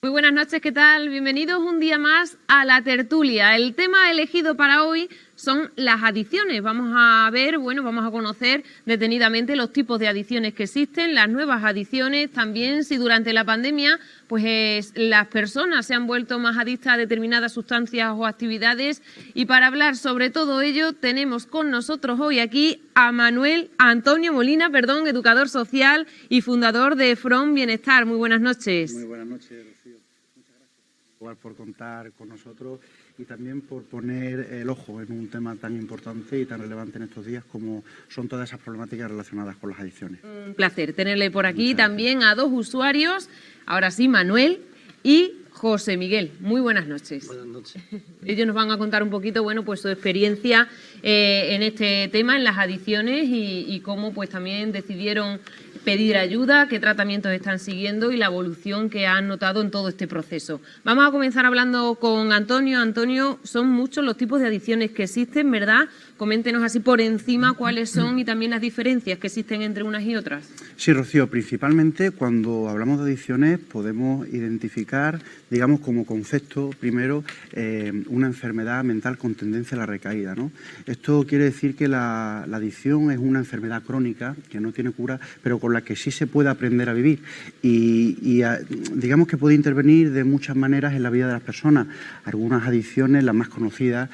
Muy buenas noches, ¿qué tal? Bienvenidos un día más a La Tertulia. El tema elegido para hoy son las adicciones. Vamos a ver, vamos a conocer detenidamente los tipos de adicciones que existen, las nuevas adicciones, también si durante la pandemia pues las personas se han vuelto más adictas a determinadas sustancias o actividades. Y para hablar sobre todo ello tenemos con nosotros hoy aquí a Antonio Molina, educador social y fundador de From Bienestar. Muy buenas noches. Muy buenas noches, Rocío. Muchas gracias igual por contar con nosotros y también por poner el ojo en un tema tan importante y tan relevante en estos días como son todas esas problemáticas relacionadas con las adicciones. Un placer tenerle por aquí también a dos usuarios, ahora sí, Manuel y José Miguel. Muy buenas noches. Buenas noches. Ellos nos van a contar un poquito, pues su experiencia en este tema, en las adicciones y cómo pues también decidieron pedir ayuda, qué tratamientos están siguiendo y la evolución que han notado en todo este proceso. Vamos a comenzar hablando con Antonio. Antonio, son muchos los tipos de adicciones que existen, ¿verdad? Coméntenos así por encima cuáles son y también las diferencias que existen entre unas y otras. Sí, Rocío, principalmente cuando hablamos de adicciones podemos identificar, digamos, como concepto, primero, una enfermedad mental con tendencia a la recaída, ¿no? Esto quiere decir que la adicción es una enfermedad crónica que no tiene cura, pero con la que sí se puede aprender a vivir y digamos que puede intervenir de muchas maneras en la vida de las personas. Algunas adicciones, las más conocidas,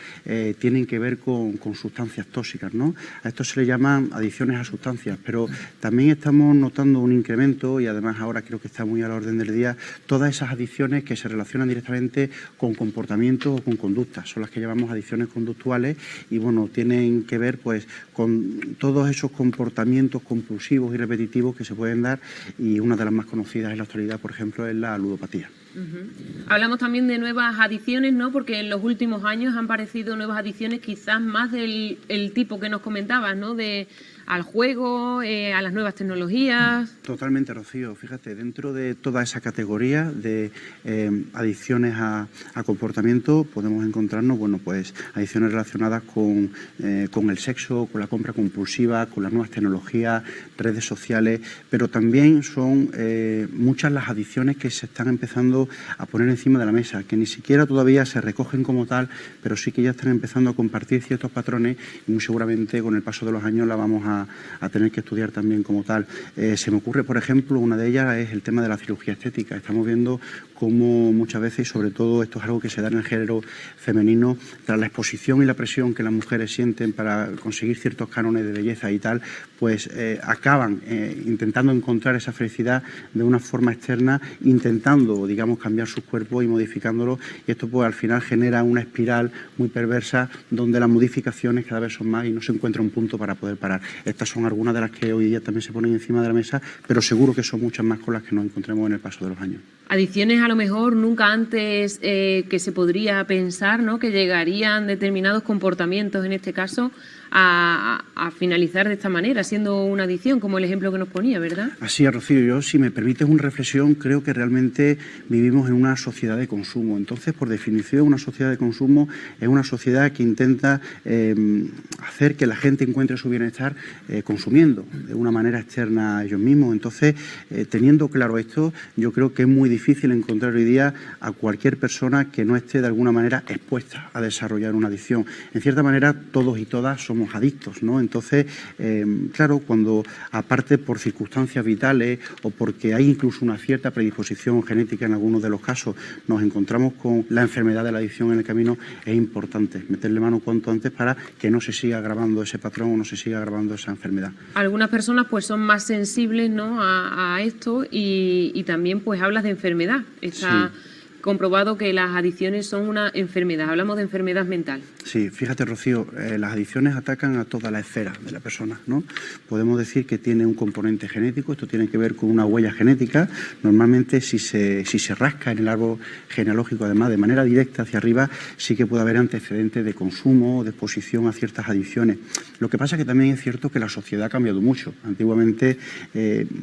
tienen que ver con sustancias tóxicas, ¿no? A esto se le llaman adicciones a sustancias, pero también estamos notando un incremento y además ahora creo que está muy a la orden del día, todas esas adicciones que se relacionan directamente con comportamientos o con conductas, son las que llamamos adicciones conductuales y bueno, tienen que ver pues con todos esos comportamientos compulsivos y repetitivos que se pueden dar y una de las más conocidas en la actualidad, por ejemplo, es la ludopatía. Hablamos también de nuevas adicciones, ¿no? Porque en los últimos años han aparecido nuevas adicciones, quizás más del tipo que nos comentabas, ¿no? Al juego, a las nuevas tecnologías. Totalmente, Rocío. Fíjate, dentro de toda esa categoría de adicciones a comportamiento podemos encontrarnos, pues adicciones relacionadas con el sexo, con la compra compulsiva, con las nuevas tecnologías, redes sociales, pero también son muchas las adicciones que se están empezando a poner encima de la mesa, que ni siquiera todavía se recogen como tal, pero sí que ya están empezando a compartir ciertos patrones y muy seguramente con el paso de los años la vamos a tener que estudiar también como tal. Se me ocurre, por ejemplo, una de ellas es el tema de la cirugía estética. Estamos viendo cómo muchas veces, y sobre todo esto es algo que se da en el género femenino, tras la exposición y la presión que las mujeres sienten para conseguir ciertos cánones de belleza y tal, pues acaban intentando encontrar esa felicidad de una forma externa, intentando, digamos, cambiar sus cuerpos y modificándolos, y esto pues al final genera una espiral muy perversa donde las modificaciones cada vez son más y no se encuentra un punto para poder parar. Estas son algunas de las que hoy día también se ponen encima de la mesa, pero seguro que son muchas más con las que nos encontremos en el paso de los años. Adicciones a lo mejor nunca antes que se podría pensar, ¿no? Que llegarían determinados comportamientos, en este caso, a finalizar de esta manera, siendo una adicción, como el ejemplo que nos ponía, ¿verdad? Así es, Rocío. Yo, si me permites una reflexión, creo que realmente vivimos en una sociedad de consumo. Entonces, por definición, una sociedad de consumo es una sociedad que intenta hacer que la gente encuentre su bienestar consumiendo de una manera externa a ellos mismos. Entonces, teniendo claro esto, yo creo que es muy difícil encontrar hoy día a cualquier persona que no esté de alguna manera expuesta a desarrollar una adicción. En cierta manera, todos y todas somos adictos, ¿no? Entonces, claro, cuando aparte por circunstancias vitales o porque hay incluso una cierta predisposición genética en algunos de los casos, nos encontramos con la enfermedad de la adicción en el camino, es importante meterle mano cuanto antes para que no se siga agravando ese patrón o no se siga agravando esa enfermedad. Algunas personas pues son más sensibles, ¿no? a esto y también pues hablas de enfermedad. Está comprobado que las adicciones son una enfermedad. Hablamos de enfermedad mental. Sí, fíjate, Rocío, las adicciones atacan a toda la esfera de la persona, ¿no? Podemos decir que tiene un componente genético, esto tiene que ver con una huella genética. Normalmente si se rasca en el árbol genealógico, además de manera directa hacia arriba, sí que puede haber antecedentes de consumo o de exposición a ciertas adicciones. Lo que pasa es que también es cierto que la sociedad ha cambiado mucho. Antiguamente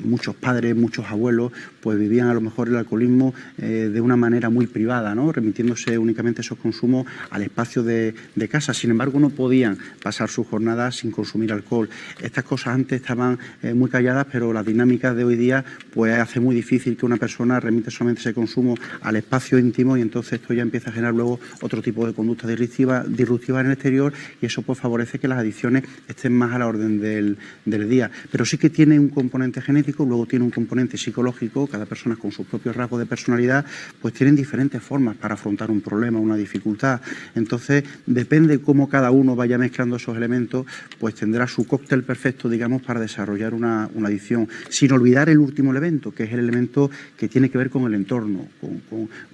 muchos padres, muchos abuelos, pues vivían a lo mejor el alcoholismo de una manera muy privada, ¿no? Remitiéndose únicamente esos consumos al espacio de casa. Sin embargo, no podían pasar su jornada sin consumir alcohol. Estas cosas antes estaban muy calladas, pero las dinámicas de hoy día pues hace muy difícil que una persona remite solamente ese consumo al espacio íntimo, y entonces esto ya empieza a generar luego otro tipo de conductas disruptivas en el exterior, y eso pues favorece que las adicciones estén más a la orden del día. Pero sí que tiene un componente genético, luego tiene un componente psicológico. Cada persona con sus propios rasgos de personalidad pues tienen diferentes formas para afrontar un problema, una dificultad. Entonces depende cómo cada uno vaya mezclando esos elementos, pues tendrá su cóctel perfecto, digamos, para desarrollar una adicción, sin olvidar el último elemento, que es el elemento que tiene que ver con el entorno,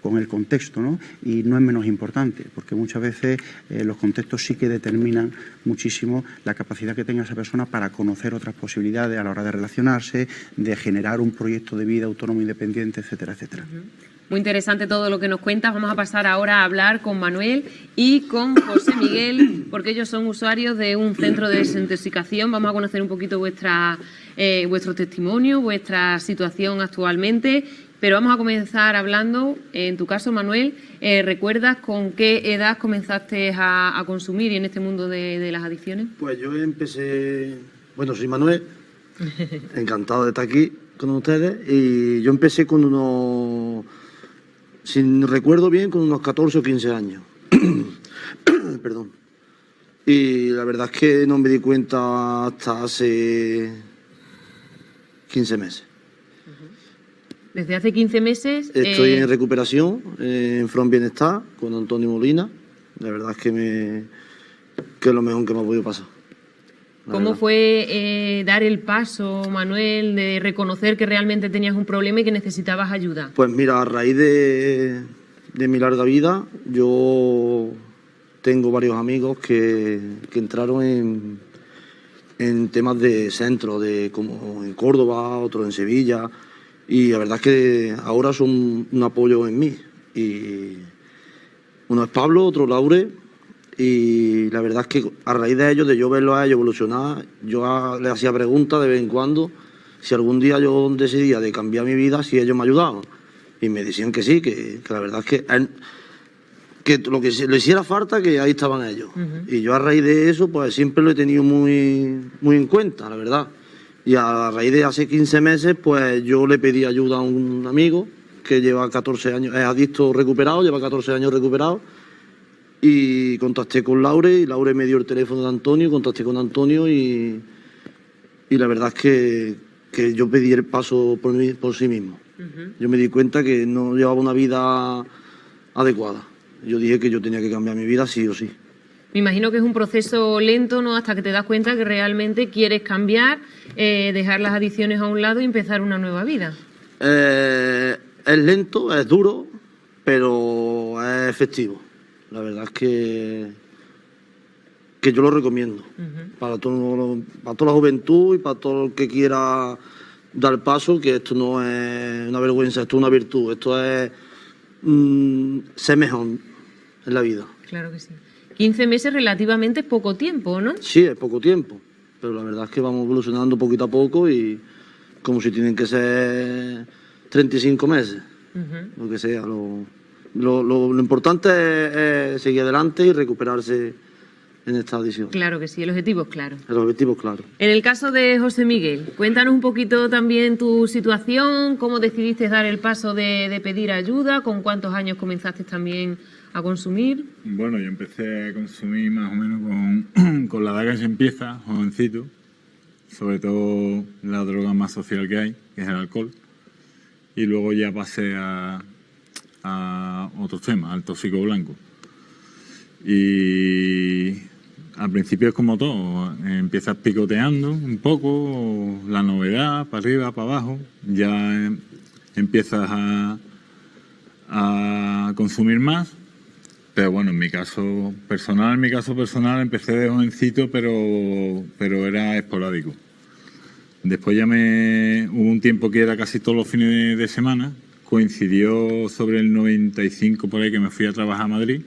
con el contexto, ¿no? Y no es menos importante, porque muchas veces los contextos sí que determinan muchísimo la capacidad que tenga esa persona para conocer otras posibilidades a la hora de relacionarse, de generar un proyecto de vida autónomo, independiente, etcétera, etcétera. Muy interesante todo lo que nos cuentas. Vamos a pasar ahora a hablar con Manuel y con José Miguel, porque ellos son usuarios de un centro de desintoxicación. Vamos a conocer un poquito vuestro testimonio, vuestra situación actualmente. Pero vamos a comenzar hablando, en tu caso, Manuel, ¿recuerdas con qué edad comenzaste a consumir y en este mundo de las adicciones? Pues yo empecé, bueno, soy Manuel, encantado de estar aquí con ustedes, y yo empecé con unos, si recuerdo bien, con unos 14 o 15 años. Perdón. Y la verdad es que no me di cuenta hasta hace 15 meses. Desde hace 15 meses... Estoy en recuperación, en Front Bienestar, con Antonio Molina. La verdad es que es lo mejor que me ha podido pasar. ¿Cómo fue dar el paso, Manuel, de reconocer que realmente tenías un problema y que necesitabas ayuda? Pues mira, a raíz de mi larga vida, yo tengo varios amigos que entraron en temas de centro, como en Córdoba, otros en Sevilla, y la verdad es que ahora son un apoyo en mí. Y uno es Pablo, otro Laure, y la verdad es que a raíz de ellos, de yo verlos a ellos evolucionar, yo les hacía preguntas de vez en cuando si algún día yo decidía de cambiar mi vida, si ellos me ayudaban. Y me decían que sí, que la verdad es que lo que le hiciera falta, que ahí estaban ellos. Y yo a raíz de eso, pues siempre lo he tenido muy, muy en cuenta, la verdad. Y a raíz de hace 15 meses, pues yo le pedí ayuda a un amigo que lleva 14 años, es adicto recuperado, lleva 14 años recuperado, y contacté con Laure, y Laure me dio el teléfono de Antonio, contacté con Antonio, y la verdad es que yo pedí el paso por sí mismo. Yo me di cuenta que no llevaba una vida adecuada. Yo dije que yo tenía que cambiar mi vida sí o sí. Me imagino que es un proceso lento, ¿no? Hasta que te das cuenta que realmente quieres cambiar, dejar las adicciones a un lado y empezar una nueva vida. Es lento, es duro, pero es efectivo. La verdad es que yo lo recomiendo para toda la juventud y para todo el que quiera dar paso, que esto no es una vergüenza, esto es una virtud, esto es ser mejor en la vida. Claro que sí. 15 meses relativamente poco tiempo, ¿no? Sí, es poco tiempo, pero la verdad es que vamos evolucionando poquito a poco, y como si tienen que ser 35 meses, lo que sea. Lo importante es seguir adelante y recuperarse en esta adicción. Claro que sí, el objetivo es claro. El objetivo es claro. En el caso de José Miguel, cuéntanos un poquito también tu situación, cómo decidiste dar el paso de pedir ayuda, con cuántos años comenzaste también a consumir. Bueno, yo empecé a consumir más o menos con la edad que se empieza, jovencito, sobre todo la droga más social que hay, que es el alcohol, y luego ya pasé a otros temas, al tóxico blanco. Y al principio es como todo, empiezas picoteando un poco, la novedad, para arriba, para abajo, ya empiezas a consumir más. Pero bueno, en mi caso personal empecé de jovencito, pero era esporádico. Después ya hubo un tiempo que era casi todos los fines de semana, coincidió sobre el 95 por ahí que me fui a trabajar a Madrid,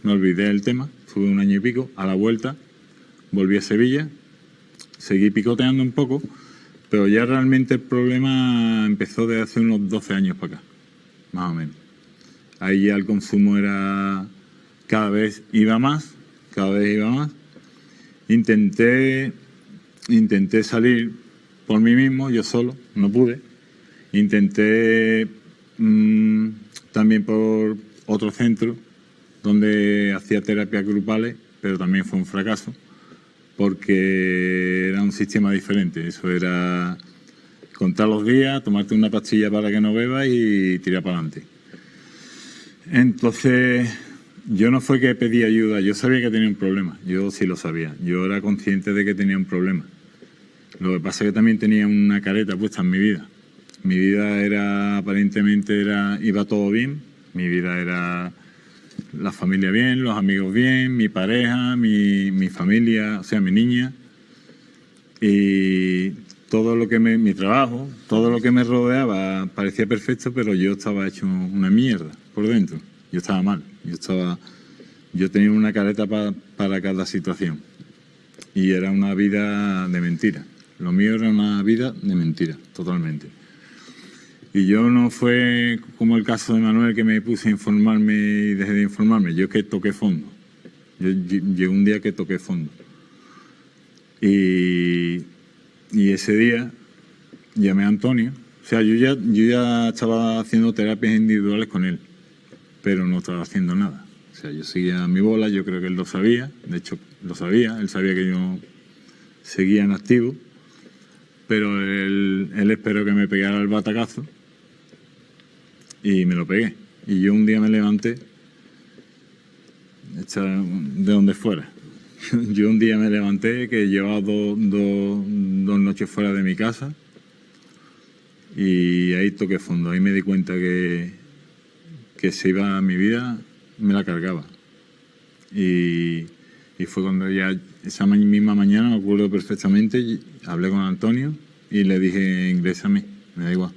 me olvidé del tema, estuve un año y pico, a la vuelta volví a Sevilla, seguí picoteando un poco, pero ya realmente el problema empezó desde hace unos 12 años para acá, más o menos. Ahí ya el consumo era cada vez iba más. Intenté salir por mí mismo, yo solo, no pude. Intenté también por otro centro donde hacía terapias grupales, pero también fue un fracaso, porque era un sistema diferente. Eso era contar los días, tomarte una pastilla para que no bebas y tirar para adelante. Entonces, yo no fue que pedí ayuda, yo sabía que tenía un problema, yo sí lo sabía, yo era consciente de que tenía un problema. Lo que pasa es que también tenía una careta puesta en mi vida. Mi vida era, aparentemente, iba todo bien, mi vida era la familia bien, los amigos bien, mi pareja, mi familia, o sea, mi niña, y todo lo que mi trabajo, todo lo que me rodeaba parecía perfecto, pero yo estaba hecho una mierda por dentro. Yo estaba mal, yo tenía una careta para cada situación y era una vida de mentira. Lo mío era una vida de mentira, totalmente. Y yo no fue como el caso de Manuel, que me puse a informarme y dejé de informarme. Yo es que toqué fondo. Yo llegué un día que toqué fondo. Y ese día llamé a Antonio. O sea, yo ya estaba haciendo terapias individuales con él, pero no estaba haciendo nada. O sea, yo seguía mi bola, yo creo que él lo sabía. De hecho, lo sabía. Él sabía que yo seguía en activo. Pero él esperó que me pegara el batacazo y me lo pegué. Y yo un día me levanté, de donde fuera. Yo un día me levanté, que llevaba dos noches fuera de mi casa, y ahí toqué fondo. Ahí me di cuenta que se iba mi vida, me la cargaba. Y fue cuando ya, esa misma mañana, me acuerdo perfectamente, hablé con Antonio y le dije: ingrésame, me da igual,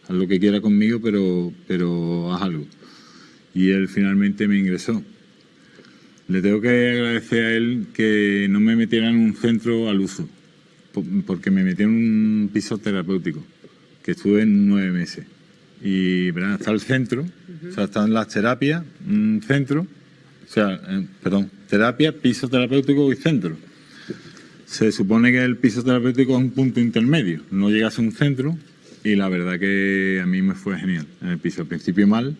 haz lo que quiera conmigo, pero haz algo. Y él finalmente me ingresó. Le tengo que agradecer a él que no me metiera en un centro al uso, porque me metí en un piso terapéutico, que estuve en 9 meses. Y ¿verdad? Está el centro, o sea, están las terapias, un centro, terapia, piso terapéutico y centro. Se supone que el piso terapéutico es un punto intermedio, no llegas a un centro, y la verdad que a mí me fue genial. En el piso al principio mal,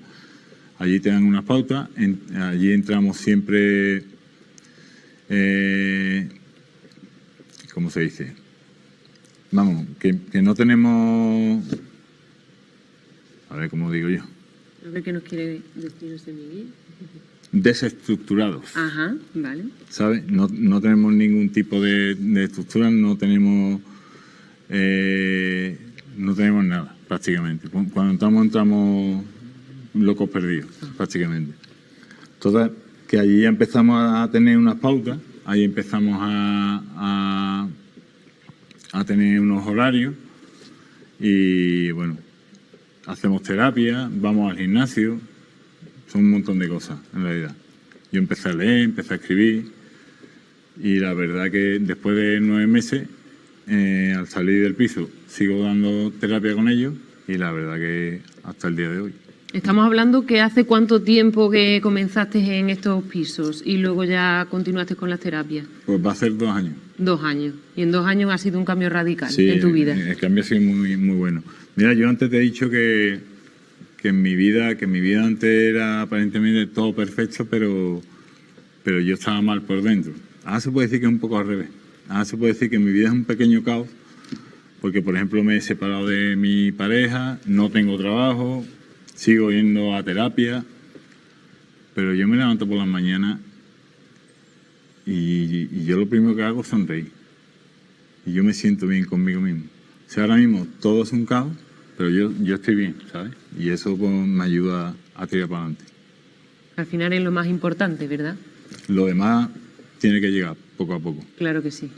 allí te dan unas pautas, allí entramos siempre, ¿cómo se dice? Vamos, que no tenemos, a ver cómo digo yo. A ver qué nos quiere decir ese Miguel. Desestructurados. Ajá, vale. ¿Sabes? No tenemos ningún tipo de estructura, no tenemos nada, prácticamente. Cuando entramos locos perdidos, prácticamente. Entonces, que allí ya empezamos a tener unas pautas, ahí empezamos a tener unos horarios y, bueno, hacemos terapia, vamos al gimnasio. Son un montón de cosas, en realidad. Yo empecé a leer, empecé a escribir, y la verdad que después de 9 meses, al salir del piso, sigo dando terapia con ellos, y la verdad que hasta el día de hoy. Estamos hablando que hace cuánto tiempo que comenzaste en estos pisos y luego ya continuaste con las terapias. Pues va a ser 2 años. 2 años. Y en 2 años ha sido un cambio radical sí, en tu vida. El cambio ha sido muy, muy bueno. Mira, yo antes te he dicho que mi vida antes era aparentemente todo perfecto, pero yo estaba mal por dentro. Ahora se puede decir que es un poco al revés. Ahora se puede decir que mi vida es un pequeño caos, porque, por ejemplo, me he separado de mi pareja, no tengo trabajo, sigo yendo a terapia, pero yo me levanto por las mañanas y yo lo primero que hago es sonreír. Y yo me siento bien conmigo mismo. O sea, ahora mismo todo es un caos, pero yo estoy bien, ¿sabes? Y eso pues, me ayuda a tirar para adelante. Al final es lo más importante, ¿verdad? Lo demás tiene que llegar poco a poco. Claro que sí.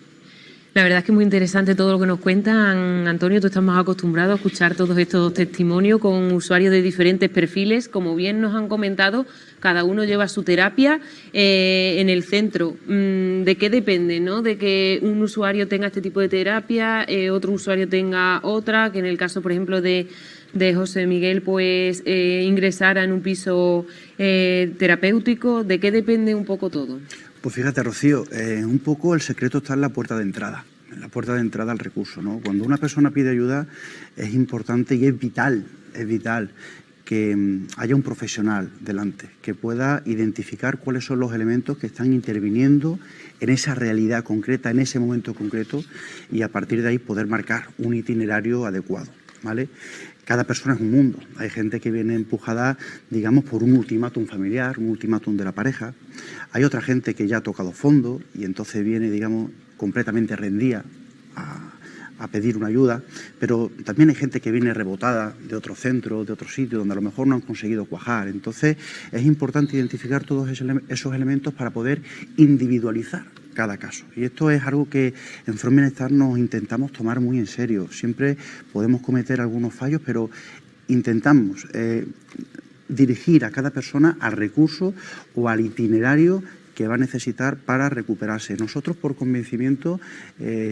La verdad es que es muy interesante todo lo que nos cuentan. Antonio, tú estás más acostumbrado a escuchar todos estos testimonios con usuarios de diferentes perfiles. Como bien nos han comentado, cada uno lleva su terapia en el centro. ¿De qué depende, no? De que un usuario tenga este tipo de terapia, otro usuario tenga otra, que en el caso, por ejemplo, de José Miguel, pues ingresara en un piso terapéutico. ¿De qué depende un poco todo? Pues fíjate, Rocío, un poco el secreto está en la puerta de entrada, al recurso, ¿no? Cuando una persona pide ayuda es importante y es vital que haya un profesional delante, que pueda identificar cuáles son los elementos que están interviniendo en esa realidad concreta, en ese momento concreto, y a partir de ahí poder marcar un itinerario adecuado, ¿vale? Cada persona es un mundo. Hay gente que viene empujada, digamos, por un ultimátum familiar, un ultimátum de la pareja. Hay otra gente que ya ha tocado fondo y entonces viene, digamos, completamente rendida a pedir una ayuda. Pero también hay gente que viene rebotada de otro centro, de otro sitio, donde a lo mejor no han conseguido cuajar. Entonces es importante identificar todos esos elementos para poder individualizar cada caso. Y esto es algo que en From Bienestar nos intentamos tomar muy en serio. Siempre podemos cometer algunos fallos, pero intentamos dirigir a cada persona al recurso o al itinerario que va a necesitar para recuperarse. Nosotros, por convencimiento,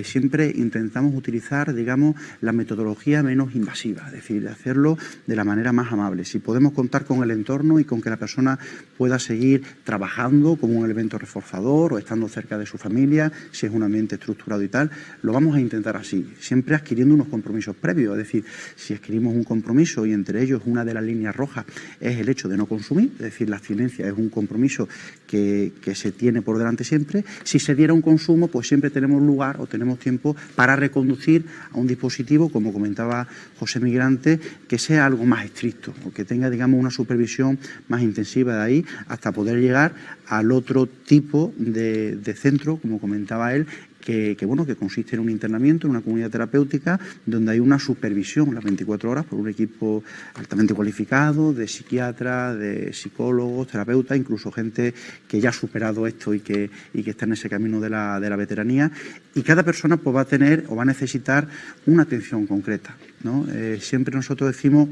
siempre intentamos utilizar, digamos, la metodología menos invasiva, es decir, hacerlo de la manera más amable. Si podemos contar con el entorno y con que la persona pueda seguir trabajando como un elemento reforzador o estando cerca de su familia, si es un ambiente estructurado y tal, lo vamos a intentar así, siempre adquiriendo unos compromisos previos. Es decir, si adquirimos un compromiso y entre ellos una de las líneas rojas es el hecho de no consumir, es decir, la abstinencia es un compromiso que se tiene por delante siempre. Si se diera un consumo, pues siempre tenemos lugar o tenemos tiempo para reconducir a un dispositivo, como comentaba José Miguel antes, que sea algo más estricto o que tenga, digamos, una supervisión más intensiva de ahí hasta poder llegar al otro tipo de centro, como comentaba él, que consiste en un internamiento, en una comunidad terapéutica, donde hay una supervisión las 24 horas por un equipo altamente cualificado, de psiquiatras, de psicólogos, terapeutas, incluso gente que ya ha superado esto y que está en ese camino de la veteranía. Y cada persona pues va a tener o va a necesitar una atención concreta, ¿no? Siempre nosotros decimos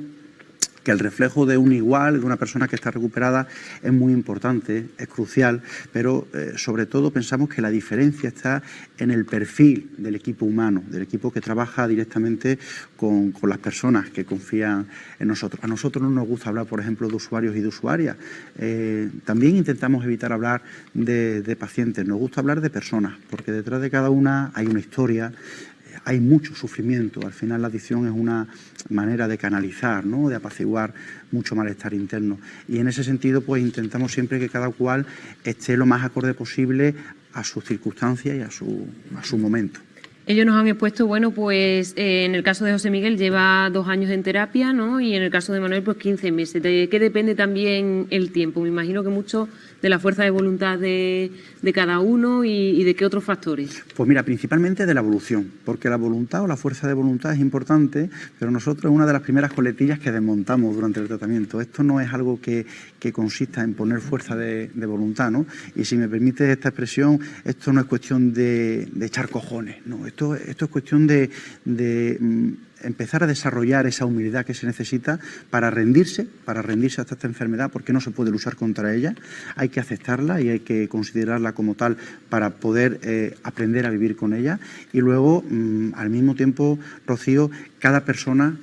que el reflejo de un igual, de una persona que está recuperada, es muy importante, es crucial, pero sobre todo pensamos que la diferencia está en el perfil del equipo humano, del equipo que trabaja directamente con las personas que confían en nosotros. A nosotros no nos gusta hablar, por ejemplo, de usuarios y de usuarias. También intentamos evitar hablar de pacientes, nos gusta hablar de personas, porque detrás de cada una hay una historia, hay mucho sufrimiento. Al final la adicción es una manera de canalizar, ¿no?, de apaciguar mucho malestar interno. Y en ese sentido, pues intentamos siempre que cada cual esté lo más acorde posible a sus circunstancias y a su momento. Ellos nos han expuesto, bueno, pues en el caso de José Miguel lleva 2 años en terapia, ¿no? Y en el caso de Manuel, pues 15 meses. ¿De qué depende también el tiempo? Me imagino que mucho de la fuerza de voluntad de cada uno y de qué otros factores. Pues mira, principalmente de la evolución, porque la voluntad o la fuerza de voluntad es importante, pero nosotros es una de las primeras coletillas que desmontamos durante el tratamiento. Esto no es algo que consista en poner fuerza de voluntad, ¿no? Y si me permite esta expresión, esto no es cuestión de echar cojones, ¿no? Esto es cuestión de empezar a desarrollar esa humildad que se necesita para rendirse hasta esta enfermedad, porque no se puede luchar contra ella. Hay que aceptarla y hay que considerarla como tal para poder aprender a vivir con ella. Y luego, al mismo tiempo, Rocío, cada persona,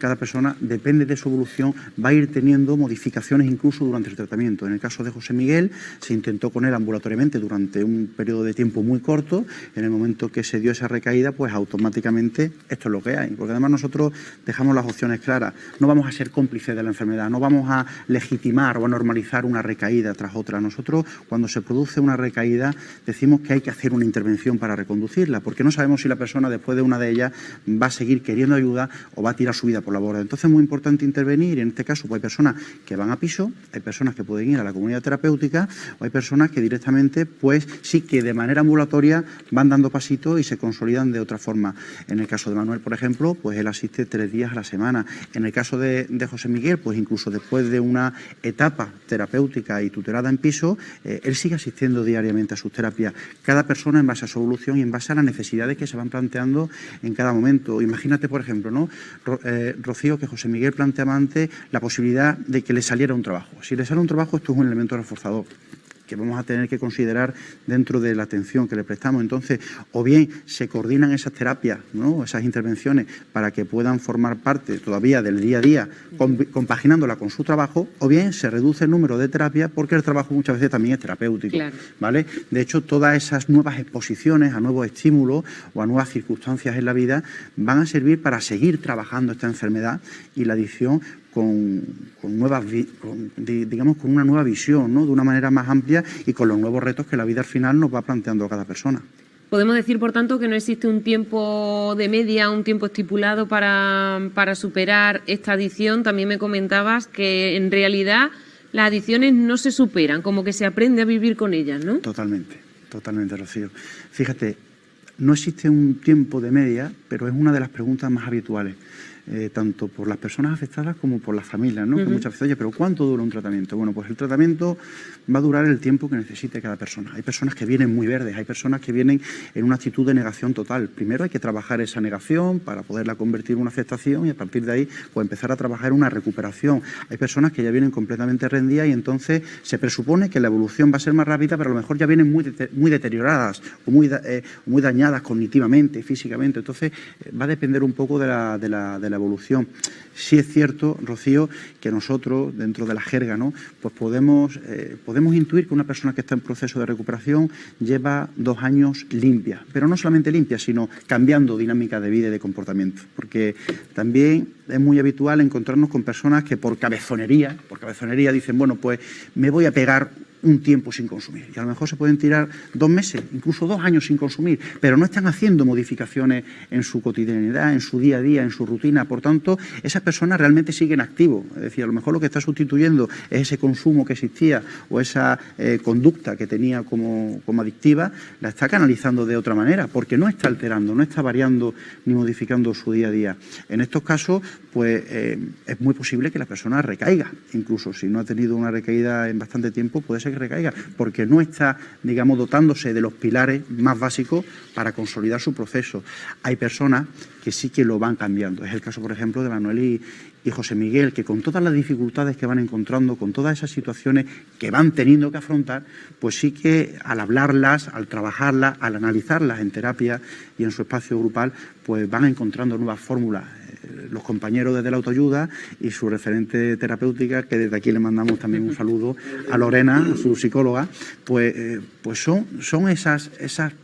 depende de su evolución, va a ir teniendo modificaciones incluso durante el tratamiento. En el caso de José Miguel, se intentó con él ambulatoriamente durante un periodo de tiempo muy corto. En el momento que se dio esa recaída, pues automáticamente esto es lo que hay. Porque además nosotros dejamos las opciones claras. No vamos a ser cómplices de la enfermedad, no vamos a legitimar o a normalizar una recaída tras otra. Nosotros, cuando se produce una recaída, decimos que hay que hacer una intervención para reconducirla, porque no sabemos si la persona después de una de ellas va a seguir queriendo ayuda o va a tirar su vida por la borda. Entonces es muy importante intervenir. En este caso, pues hay personas que van a piso, hay personas que pueden ir a la comunidad terapéutica o hay personas que directamente, pues sí que de manera ambulatoria van dando pasitos y se consolidan de otra forma. En el caso de Manuel, por ejemplo, pues él asiste asiste 3 días a la semana. En el caso de José Miguel, pues incluso después de una etapa terapéutica y tutelada en piso, él sigue asistiendo diariamente a sus terapias. Cada persona en base a su evolución y en base a las necesidades que se van planteando en cada momento. Imagínate, por ejemplo, ¿no? Rocío, que José Miguel planteaba antes la posibilidad de que le saliera un trabajo. Si le sale un trabajo, esto es un elemento reforzador que vamos a tener que considerar dentro de la atención que le prestamos. Entonces, o bien se coordinan esas terapias, ¿no? Esas intervenciones para que puedan formar parte todavía del día a día, compaginándola con su trabajo, o bien se reduce el número de terapias porque el trabajo muchas veces también es terapéutico. Claro. ¿Vale? De hecho, todas esas nuevas exposiciones a nuevos estímulos o a nuevas circunstancias en la vida van a servir para seguir trabajando esta enfermedad y la adicción con una nueva visión, ¿no? De una manera más amplia y con los nuevos retos que la vida al final nos va planteando a cada persona. Podemos decir, por tanto, que no existe un tiempo de media, un tiempo estipulado para superar esta adicción. También me comentabas que en realidad las adicciones no se superan, como que se aprende a vivir con ellas, ¿no? Totalmente, Rocío. Fíjate, no existe un tiempo de media, pero es una de las preguntas más habituales. Tanto por las personas afectadas como por las familias, ¿no? Que muchas veces, oye, pero ¿cuánto dura un tratamiento? Bueno, pues el tratamiento va a durar el tiempo que necesite cada persona. Hay personas que vienen muy verdes, hay personas que vienen en una actitud de negación total. Primero hay que trabajar esa negación para poderla convertir en una aceptación y a partir de ahí pues empezar a trabajar una recuperación. Hay personas que ya vienen completamente rendidas y entonces se presupone que la evolución va a ser más rápida, pero a lo mejor ya vienen muy deterioradas o muy dañadas cognitivamente, físicamente. Entonces va a depender un poco de la evolución. Sí es cierto, Rocío, que nosotros, dentro de la jerga, ¿no? Pues podemos intuir que una persona que está en proceso de recuperación lleva 2 años limpia, pero no solamente limpia, sino cambiando dinámica de vida y de comportamiento, porque también es muy habitual encontrarnos con personas que por cabezonería dicen, bueno, pues me voy a pegar un tiempo sin consumir. Y a lo mejor se pueden tirar 2 meses, incluso 2 años sin consumir, pero no están haciendo modificaciones en su cotidianidad, en su día a día, en su rutina. Por tanto, esas personas realmente siguen activos. Es decir, a lo mejor lo que está sustituyendo es ese consumo que existía o esa conducta que tenía como adictiva, la está canalizando de otra manera, porque no está alterando, no está variando ni modificando su día a día. En estos casos, pues es muy posible que la persona recaiga. Incluso si no ha tenido una recaída en bastante tiempo, puede ser que recaiga, porque no está, digamos, dotándose de los pilares más básicos para consolidar su proceso. Hay personas que sí que lo van cambiando. Es el caso, por ejemplo, de Manuel y José Miguel, que con todas las dificultades que van encontrando, con todas esas situaciones que van teniendo que afrontar, pues sí que al hablarlas, al trabajarlas, al analizarlas en terapia y en su espacio grupal, pues van encontrando nuevas fórmulas. Los compañeros desde la autoayuda y su referente terapéutica, que desde aquí le mandamos también un saludo a Lorena, su psicóloga, pues son esas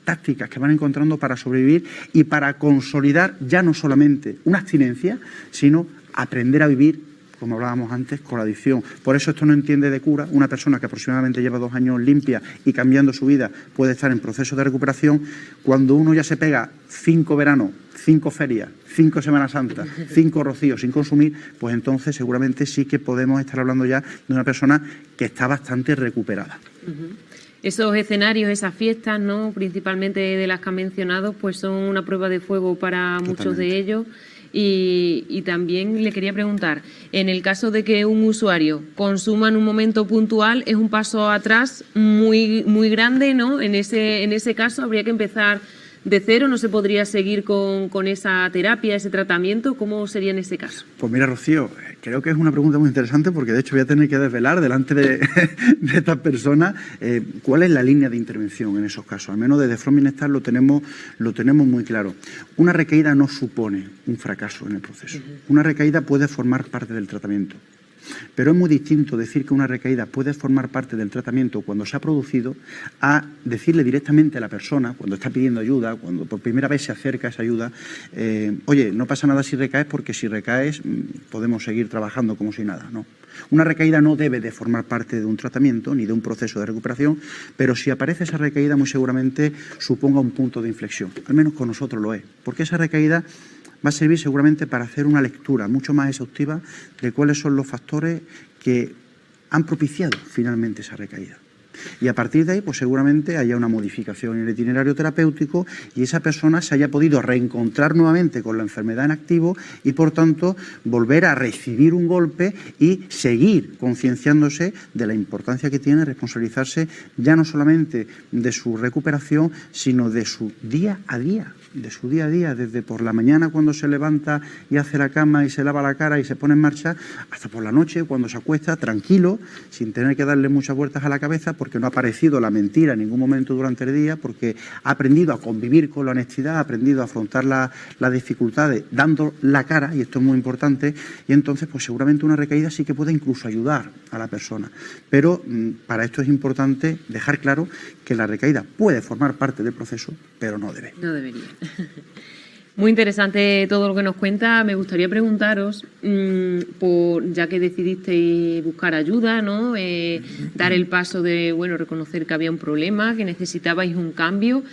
tácticas que van encontrando para sobrevivir y para consolidar ya no solamente una abstinencia, sino aprender a vivir, como hablábamos antes, con la adicción. Por eso esto no entiende de cura. Una persona que aproximadamente lleva 2 años limpia y cambiando su vida puede estar en proceso de recuperación. Cuando uno ya se pega 5 veranos, 5 ferias, 5 Semanas Santas, 5 rocíos sin consumir, pues entonces seguramente sí que podemos estar hablando ya de una persona que está bastante recuperada. Esos escenarios, esas fiestas, ¿no?, principalmente de las que han mencionado, pues son una prueba de fuego para muchos de ellos. Y también le quería preguntar, en el caso de que un usuario consuma en un momento puntual, es un paso atrás muy grande, ¿no? En ese caso habría que empezar de cero, no se podría seguir con esa terapia, ese tratamiento. ¿Cómo sería en ese caso? Pues mira, Rocío, creo que es una pregunta muy interesante porque de hecho voy a tener que desvelar delante de estas personas cuál es la línea de intervención en esos casos. Al menos desde From Bienestar lo tenemos muy claro. Una recaída no supone un fracaso en el proceso. Una recaída puede formar parte del tratamiento. Pero es muy distinto decir que una recaída puede formar parte del tratamiento cuando se ha producido a decirle directamente a la persona, cuando está pidiendo ayuda, cuando por primera vez se acerca a esa ayuda, oye, no pasa nada si recaes, porque si recaes podemos seguir trabajando como si nada, ¿no? Una recaída no debe de formar parte de un tratamiento ni de un proceso de recuperación, pero si aparece esa recaída muy seguramente suponga un punto de inflexión, al menos con nosotros lo es, porque esa recaída va a servir seguramente para hacer una lectura mucho más exhaustiva de cuáles son los factores que han propiciado finalmente esa recaída. Y a partir de ahí, pues seguramente haya una modificación en el itinerario terapéutico y esa persona se haya podido reencontrar nuevamente con la enfermedad en activo y, por tanto, volver a recibir un golpe y seguir concienciándose de la importancia que tiene responsabilizarse ya no solamente de su recuperación, sino de su día a día. Desde por la mañana cuando se levanta y hace la cama y se lava la cara y se pone en marcha, hasta por la noche cuando se acuesta tranquilo, sin tener que darle muchas vueltas a la cabeza, porque no ha aparecido la mentira en ningún momento durante el día, porque ha aprendido a convivir con la honestidad, ha aprendido a afrontar las dificultades dando la cara, y esto es muy importante, y entonces pues seguramente una recaída sí que puede incluso ayudar a la persona. Pero para esto es importante dejar claro que la recaída puede formar parte del proceso, pero no debe. No debería. Muy interesante todo lo que nos cuenta. Me gustaría preguntaros, ya que decidisteis buscar ayuda, ¿no? Dar el paso de reconocer que había un problema, que necesitabais un cambio,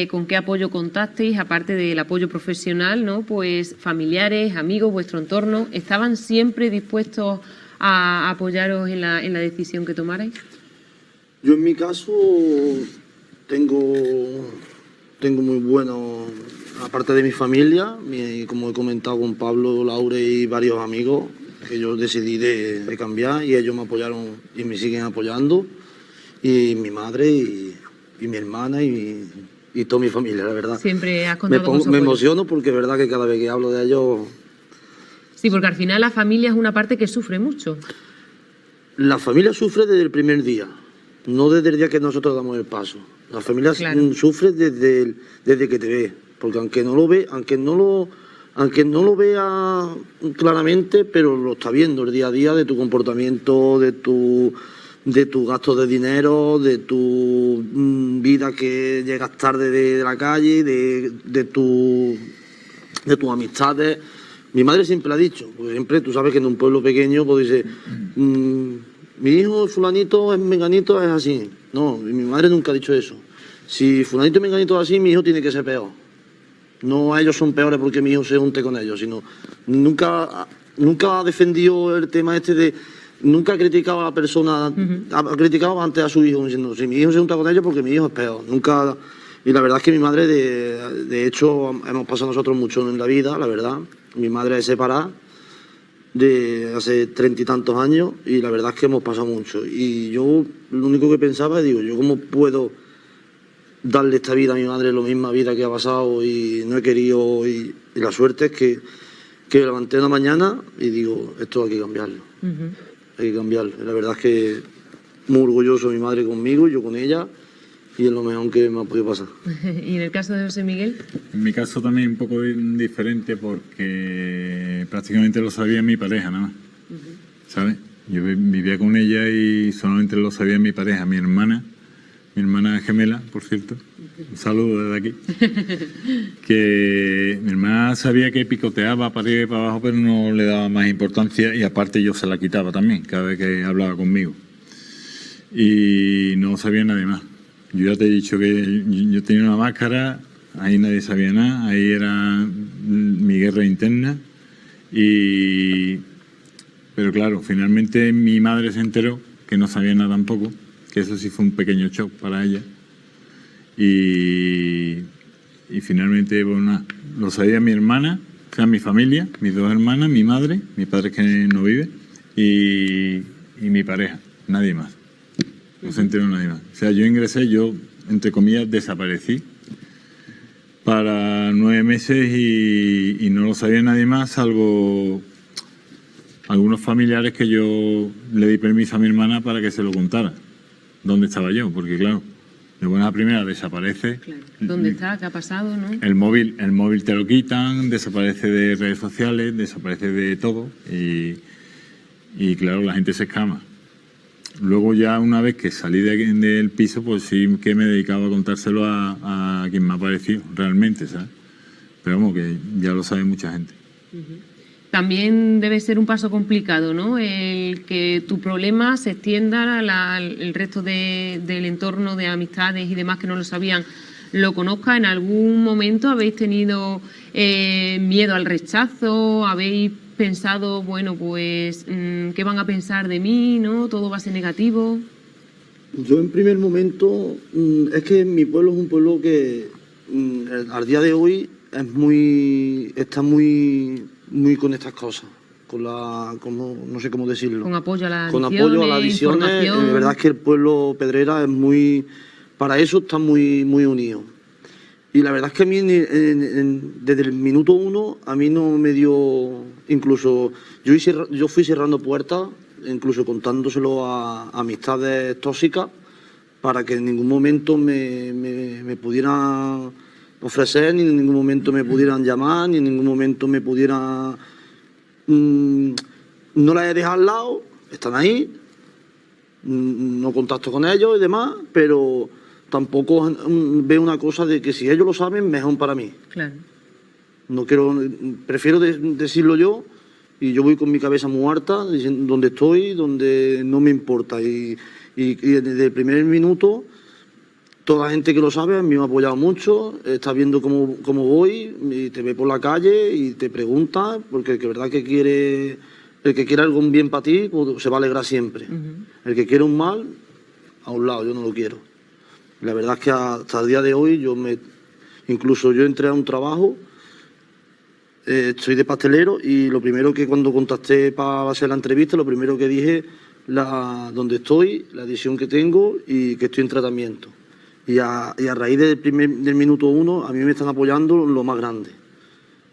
¿con qué apoyo contasteis? Aparte del apoyo profesional, ¿no? Pues familiares, amigos, vuestro entorno, ¿estaban siempre dispuestos a apoyaros en la decisión que tomarais? Yo en mi caso tengo muy bueno, aparte de mi familia, como he comentado con Pablo, Laure y varios amigos, que yo decidí de cambiar y ellos me apoyaron y me siguen apoyando, y mi madre y mi hermana y toda mi familia, la verdad. Siempre has contado con su apoyo. Me emociono porque es verdad que cada vez que hablo de ellos... Sí, porque al final la familia es una parte que sufre mucho. La familia sufre desde el primer día, no desde el día que nosotros damos el paso. La familia sufre desde que te ve, porque aunque no lo vea claramente, pero lo está viendo el día a día de tu comportamiento, de tu gasto de dinero, de tu vida que llegas tarde de la calle, de tus amistades. Mi madre siempre ha dicho, porque siempre tú sabes que en un pueblo pequeño pues dice, mi hijo fulanito es menganito, es así. No, mi madre nunca ha dicho eso. Si fulanito y menganito es así, mi hijo tiene que ser peor. No ellos son peores porque mi hijo se junte con ellos, sino nunca ha defendido el tema este de... Nunca ha criticado a la persona, ha criticado antes a su hijo, diciendo, si mi hijo se junta con ellos porque mi hijo es peor. Nunca... Y la verdad es que mi madre, de hecho, hemos pasado nosotros mucho en la vida, la verdad. Mi madre es separada de hace 30 y tantos años y la verdad es que hemos pasado mucho. Y yo lo único que pensaba, digo, yo cómo puedo darle esta vida a mi madre, la misma vida que ha pasado y no he querido. Y la suerte es que me levanté una mañana y digo, esto hay que cambiarlo. Hay que cambiarlo. La verdad es que muy orgulloso mi madre conmigo, yo con ella. Y es lo mejor que me ha podido pasar. ¿Y en el caso de José Miguel? En mi caso también un poco diferente porque prácticamente lo sabía mi pareja nada más, ¿sabes? Yo vivía con ella y solamente lo sabía mi pareja, mi hermana gemela, por cierto, un saludo desde aquí, que mi hermana sabía que picoteaba para arriba y para abajo, pero no le daba más importancia y aparte yo se la quitaba también cada vez que hablaba conmigo. Y no sabía nadie más. Yo ya te he dicho que yo tenía una máscara, ahí nadie sabía nada, ahí era mi guerra interna. Pero claro, finalmente mi madre se enteró, que no sabía nada tampoco, que eso sí fue un pequeño shock para ella. Y finalmente, bueno, lo sabía mi hermana, o sea, mi familia, mis dos hermanas, mi madre, mi padre que no vive, y mi pareja, nadie más. No se enteró nadie más. O sea, yo ingresé, entre comillas, desaparecí para 9 meses y no lo sabía nadie más, salvo algunos familiares que yo le di permiso a mi hermana para que se lo contara. ¿Dónde estaba yo? Porque claro, de buena a primera desaparece. Claro. ¿Dónde está? ¿Qué ha pasado? ¿No? El móvil te lo quitan, desaparece de redes sociales, desaparece de todo y claro, la gente se escama. Luego ya una vez que salí del piso, pues sí que me dedicaba a contárselo a quien me ha parecido realmente, ¿sabes? Pero vamos, que ya lo sabe mucha gente. También debe ser un paso complicado, ¿no? El que tu problema se extienda al resto del entorno de amistades y demás que no lo sabían, lo conozca. ¿En algún momento habéis tenido miedo al rechazo? ¿Habéis pensado, bueno, pues, qué van a pensar de mí, ¿no? ¿Todo va a ser negativo? Yo en primer momento, es que mi pueblo es un pueblo que al día de hoy está muy con estas cosas, no sé cómo decirlo. Con apoyo a las con adicciones, apoyo a las adicciones. La verdad es que el pueblo Pedrera para eso está muy unido. Y la verdad es que a mí desde el minuto 1 a mí no me dio, incluso yo fui cerrando puertas, incluso contándoselo a amistades tóxicas, para que en ningún momento me pudieran ofrecer, ni en ningún momento me pudieran llamar, ni en ningún momento me pudieran... no las he dejado al lado, están ahí, no contacto con ellos y demás, pero tampoco veo una cosa de que si ellos lo saben, mejor para mí. Claro. No quiero, prefiero decirlo yo, y yo voy con mi cabeza muy harta, diciendo donde estoy, donde no me importa. Y desde el primer minuto, toda la gente que lo sabe a mí me ha apoyado mucho, está viendo cómo voy, y te ve por la calle y te pregunta, porque es verdad que el que quiere algo bien para ti, pues, se va a alegrar siempre. El que quiere un mal, a un lado, yo no lo quiero. La verdad es que hasta el día de hoy, incluso yo entré a un trabajo, soy de pastelero, y lo primero que cuando contacté para hacer la entrevista, lo primero que dije, donde estoy, la adicción que tengo y que estoy en tratamiento. Y a raíz del minuto 1, a mí me están apoyando lo más grande.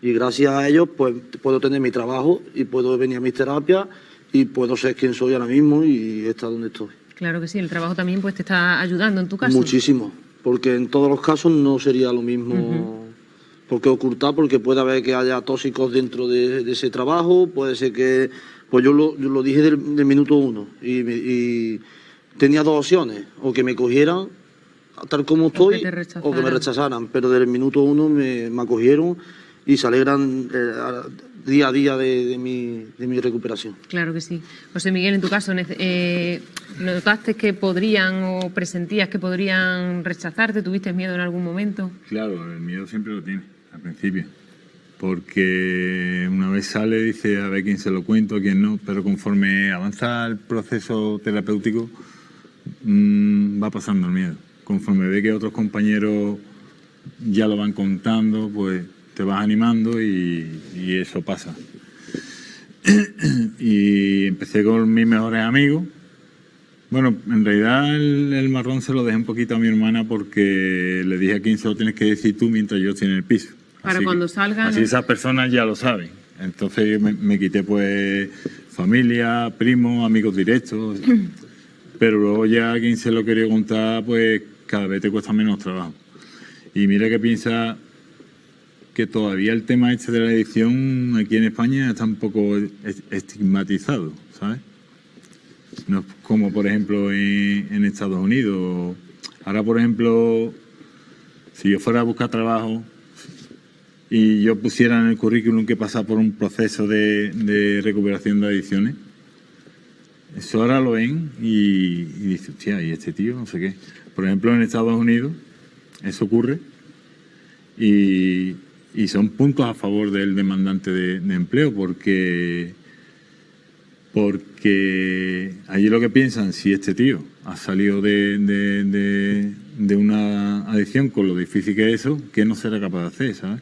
Y gracias a ellos, pues puedo tener mi trabajo y puedo venir a mis terapias y puedo ser quien soy ahora mismo y estar donde estoy. Claro que sí, el trabajo también pues te está ayudando en tu caso. Muchísimo, porque en todos los casos no sería lo mismo. Porque ocultar, porque puede haber que haya tóxicos dentro de ese trabajo, puede ser que... Pues yo lo dije del minuto 1 y tenía dos opciones, o que me cogieran tal como estoy o que me rechazaran, pero desde el minuto 1 me acogieron y se alegran día a día de mi recuperación. Claro que sí. José Miguel, en tu caso, ¿notaste que podrían o presentías que podrían rechazarte? ¿Tuviste miedo en algún momento? Claro, el miedo siempre lo tiene, al principio. Porque una vez sale, dice a ver quién se lo cuento, a quién no, pero conforme avanza el proceso terapéutico, va pasando el miedo. Conforme ve que otros compañeros ya lo van contando, pues te vas animando y eso pasa. Y empecé con mis mejores amigos. Bueno, en realidad el marrón se lo dejé un poquito a mi hermana porque le dije a quién se lo tienes que decir tú mientras yo estoy en el piso. Para cuando salgan. Así esas personas ya lo saben. Entonces me quité pues familia, primos, amigos directos. Pero luego ya a quien se lo quería contar, pues cada vez te cuesta menos trabajo. Y mira que piensa que todavía el tema este de la adicción aquí en España está un poco estigmatizado, ¿sabes? No es como, por ejemplo, en Estados Unidos. Ahora, por ejemplo, si yo fuera a buscar trabajo y yo pusiera en el currículum que pasa por un proceso de recuperación de adicciones, eso ahora lo ven y dicen, hostia, ¿y este tío? No sé qué. Por ejemplo, en Estados Unidos eso ocurre y son puntos a favor del demandante de empleo porque allí lo que piensan, si este tío ha salido de una adicción con lo difícil que es eso, ¿qué no será capaz de hacer, sabes?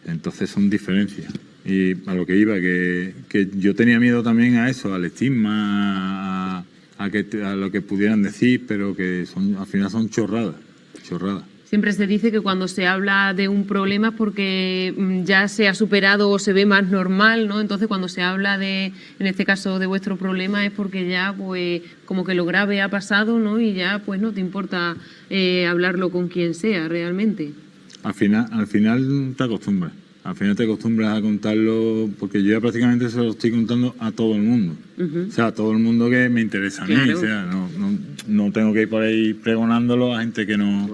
Entonces son diferencias. Y a lo que iba, que yo tenía miedo también a eso, al estigma, a lo que pudieran decir, pero que al final son chorradas. Siempre se dice que cuando se habla de un problema es porque ya se ha superado o se ve más normal, ¿no? Entonces cuando se habla en este caso de vuestro problema es porque ya pues como que lo grave ha pasado, ¿no? Y ya pues no te importa hablarlo con quien sea realmente. Al final te acostumbras. Al final te acostumbras a contarlo, porque yo ya prácticamente se lo estoy contando a todo el mundo. O sea, a todo el mundo que me interesa a mí. Claro. O sea, no tengo que ir por ahí pregonándolo a gente que no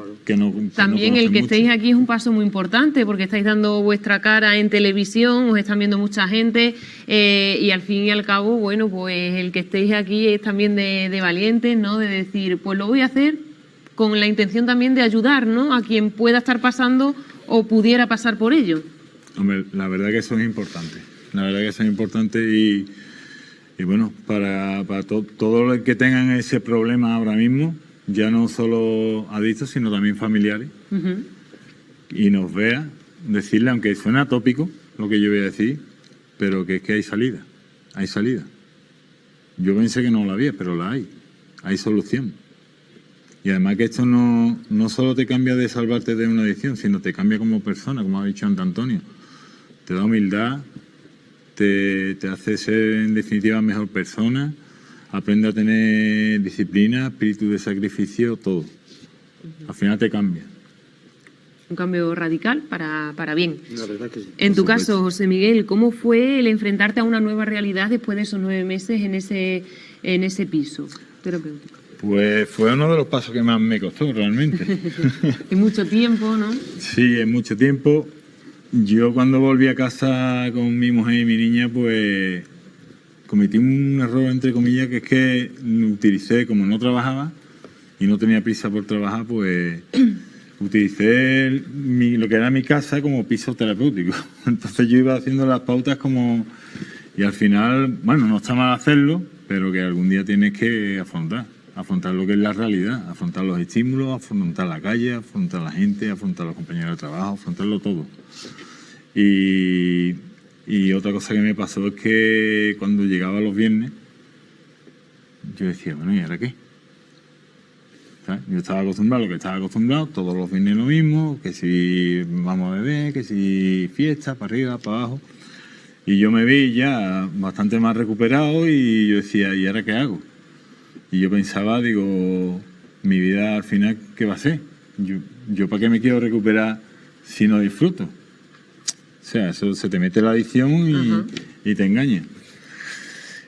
También no el que mucho. estéis aquí es un paso muy importante porque estáis dando vuestra cara en televisión, os están viendo mucha gente y al fin y al cabo, bueno, pues el que estéis aquí es también de valientes, ¿no? De decir, pues lo voy a hacer con la intención también de ayudar, ¿no? A quien pueda estar pasando o pudiera pasar por ello. Hombre, la verdad que eso es importante. La verdad que eso es importante y Y bueno, para todos los que tengan ese problema ahora mismo, ya no solo adictos, sino también familiares, y nos vea, decirle, aunque suena atópico lo que yo voy a decir, pero que es que hay salida, hay salida. Yo pensé que no la había, pero la hay solución. Y además que esto no solo te cambia de salvarte de una adicción, sino te cambia como persona, como ha dicho Antonio. Te da humildad, te hace ser en definitiva mejor persona, aprende a tener disciplina, espíritu de sacrificio, todo. Al final te cambia. Un cambio radical para bien. La verdad que sí. En tu caso, José Miguel, ¿cómo fue el enfrentarte a una nueva realidad después de esos 9 meses en ese piso terapéutico? Pues fue uno de los pasos que más me costó realmente. En mucho tiempo, ¿no? Sí, en mucho tiempo. Yo cuando volví a casa con mi mujer y mi niña, pues cometí un error, entre comillas, que es que utilicé, como no trabajaba y no tenía prisa por trabajar, pues utilicé lo que era mi casa como piso terapéutico. Entonces yo iba haciendo las pautas como... Y al final, bueno, no está mal hacerlo, pero que algún día tienes que afrontar lo que es la realidad, afrontar los estímulos, afrontar la calle, afrontar la gente, afrontar los compañeros de trabajo, afrontarlo todo. Y otra cosa que me pasó es que cuando llegaba los viernes, yo decía, bueno, ¿y ahora qué? ¿Sabes? Yo estaba acostumbrado a lo que estaba acostumbrado, todos los viernes lo mismo, que si vamos a beber, que si fiesta, para arriba, para abajo. Y yo me vi ya bastante más recuperado y yo decía, ¿y ahora qué hago? Y yo pensaba, digo, mi vida al final, ¿qué va a ser? Yo ¿para qué me quiero recuperar si no disfruto? O sea, eso se te mete la adicción y te engaña.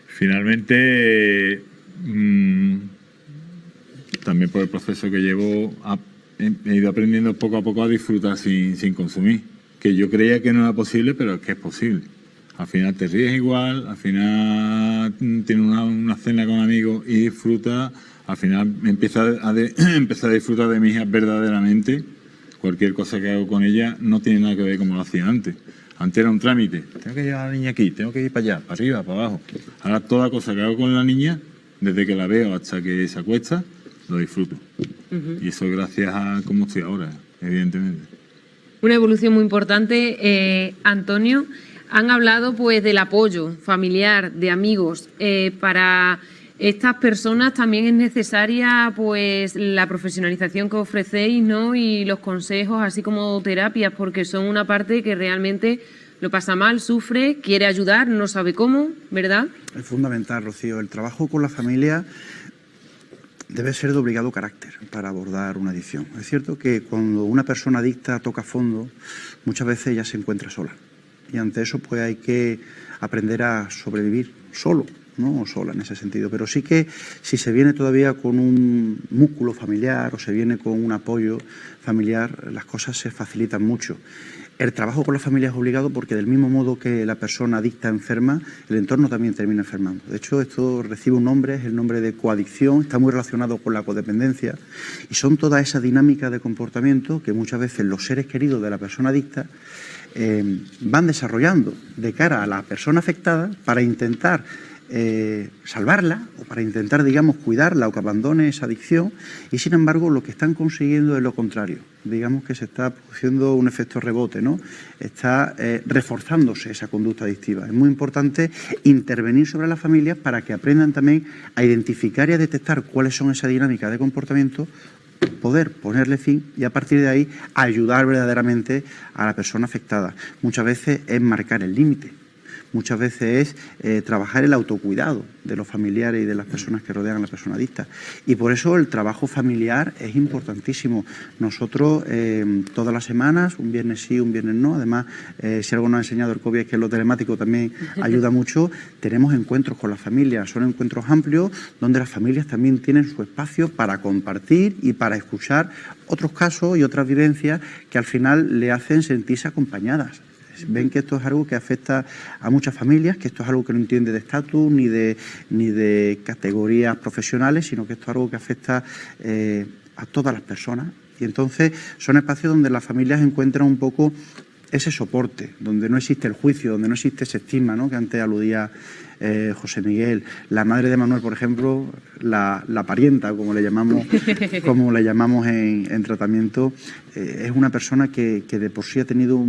Finalmente, también por el proceso que llevo, he ido aprendiendo poco a poco a disfrutar sin consumir. Que yo creía que no era posible, pero es que es posible. Al final te ríes igual, al final tienes una cena con amigos y disfrutas, al final empiezas a disfrutar de mi hija verdaderamente. Cualquier cosa que hago con ella no tiene nada que ver como lo hacía antes. Antes era un trámite, tengo que llevar a la niña aquí, tengo que ir para allá, para arriba, para abajo. Ahora toda cosa que hago con la niña, desde que la veo hasta que se acuesta, lo disfruto. Y eso gracias a cómo estoy ahora, evidentemente. Una evolución muy importante, Antonio. Han hablado pues del apoyo familiar, de amigos. Para estas personas también es necesaria pues la profesionalización que ofrecéis, ¿no? Y los consejos, así como terapias, porque son una parte que realmente lo pasa mal, sufre, quiere ayudar, no sabe cómo, ¿verdad? Es fundamental, Rocío. El trabajo con la familia debe ser de obligado carácter para abordar una adicción. Es cierto que cuando una persona adicta toca fondo, muchas veces ella se encuentra sola. Y ante eso pues hay que aprender a sobrevivir solo, ¿no? O sola en ese sentido. Pero sí que si se viene todavía con un músculo familiar o se viene con un apoyo familiar, las cosas se facilitan mucho. El trabajo con la familia es obligado porque del mismo modo que la persona adicta enferma, el entorno también termina enfermando. De hecho, esto recibe un nombre, es el nombre de coadicción, está muy relacionado con la codependencia y son todas esas dinámicas de comportamiento que muchas veces los seres queridos de la persona adicta van desarrollando de cara a la persona afectada para intentar salvarla o para intentar, digamos, cuidarla o que abandone esa adicción y, sin embargo, lo que están consiguiendo es lo contrario. Digamos que se está produciendo un efecto rebote, ¿no? Está reforzándose esa conducta adictiva. Es muy importante intervenir sobre las familias para que aprendan también a identificar y a detectar cuáles son esas dinámicas de comportamiento, poder ponerle fin y a partir de ahí ayudar verdaderamente a la persona afectada. Muchas veces es marcar el límite. Muchas veces es trabajar el autocuidado de los familiares y de las personas que rodean a la persona adicta. Y por eso el trabajo familiar es importantísimo. Nosotros todas las semanas, un viernes sí, un viernes no, además si algo nos ha enseñado el COVID es que lo telemático también ayuda mucho, tenemos encuentros con las familias. Son encuentros amplios donde las familias también tienen su espacio para compartir y para escuchar otros casos y otras vivencias que al final le hacen sentirse acompañadas. Ven que esto es algo que afecta a muchas familias, que esto es algo que no entiende de estatus ni de categorías profesionales, sino que esto es algo que afecta a todas las personas. Y entonces son espacios donde las familias encuentran un poco ese soporte, donde no existe el juicio, donde no existe ese estigma, ¿no?, que antes aludía José Miguel. La madre de Manuel, por ejemplo, la parienta, como le llamamos en tratamiento, es una persona que de por sí ha tenido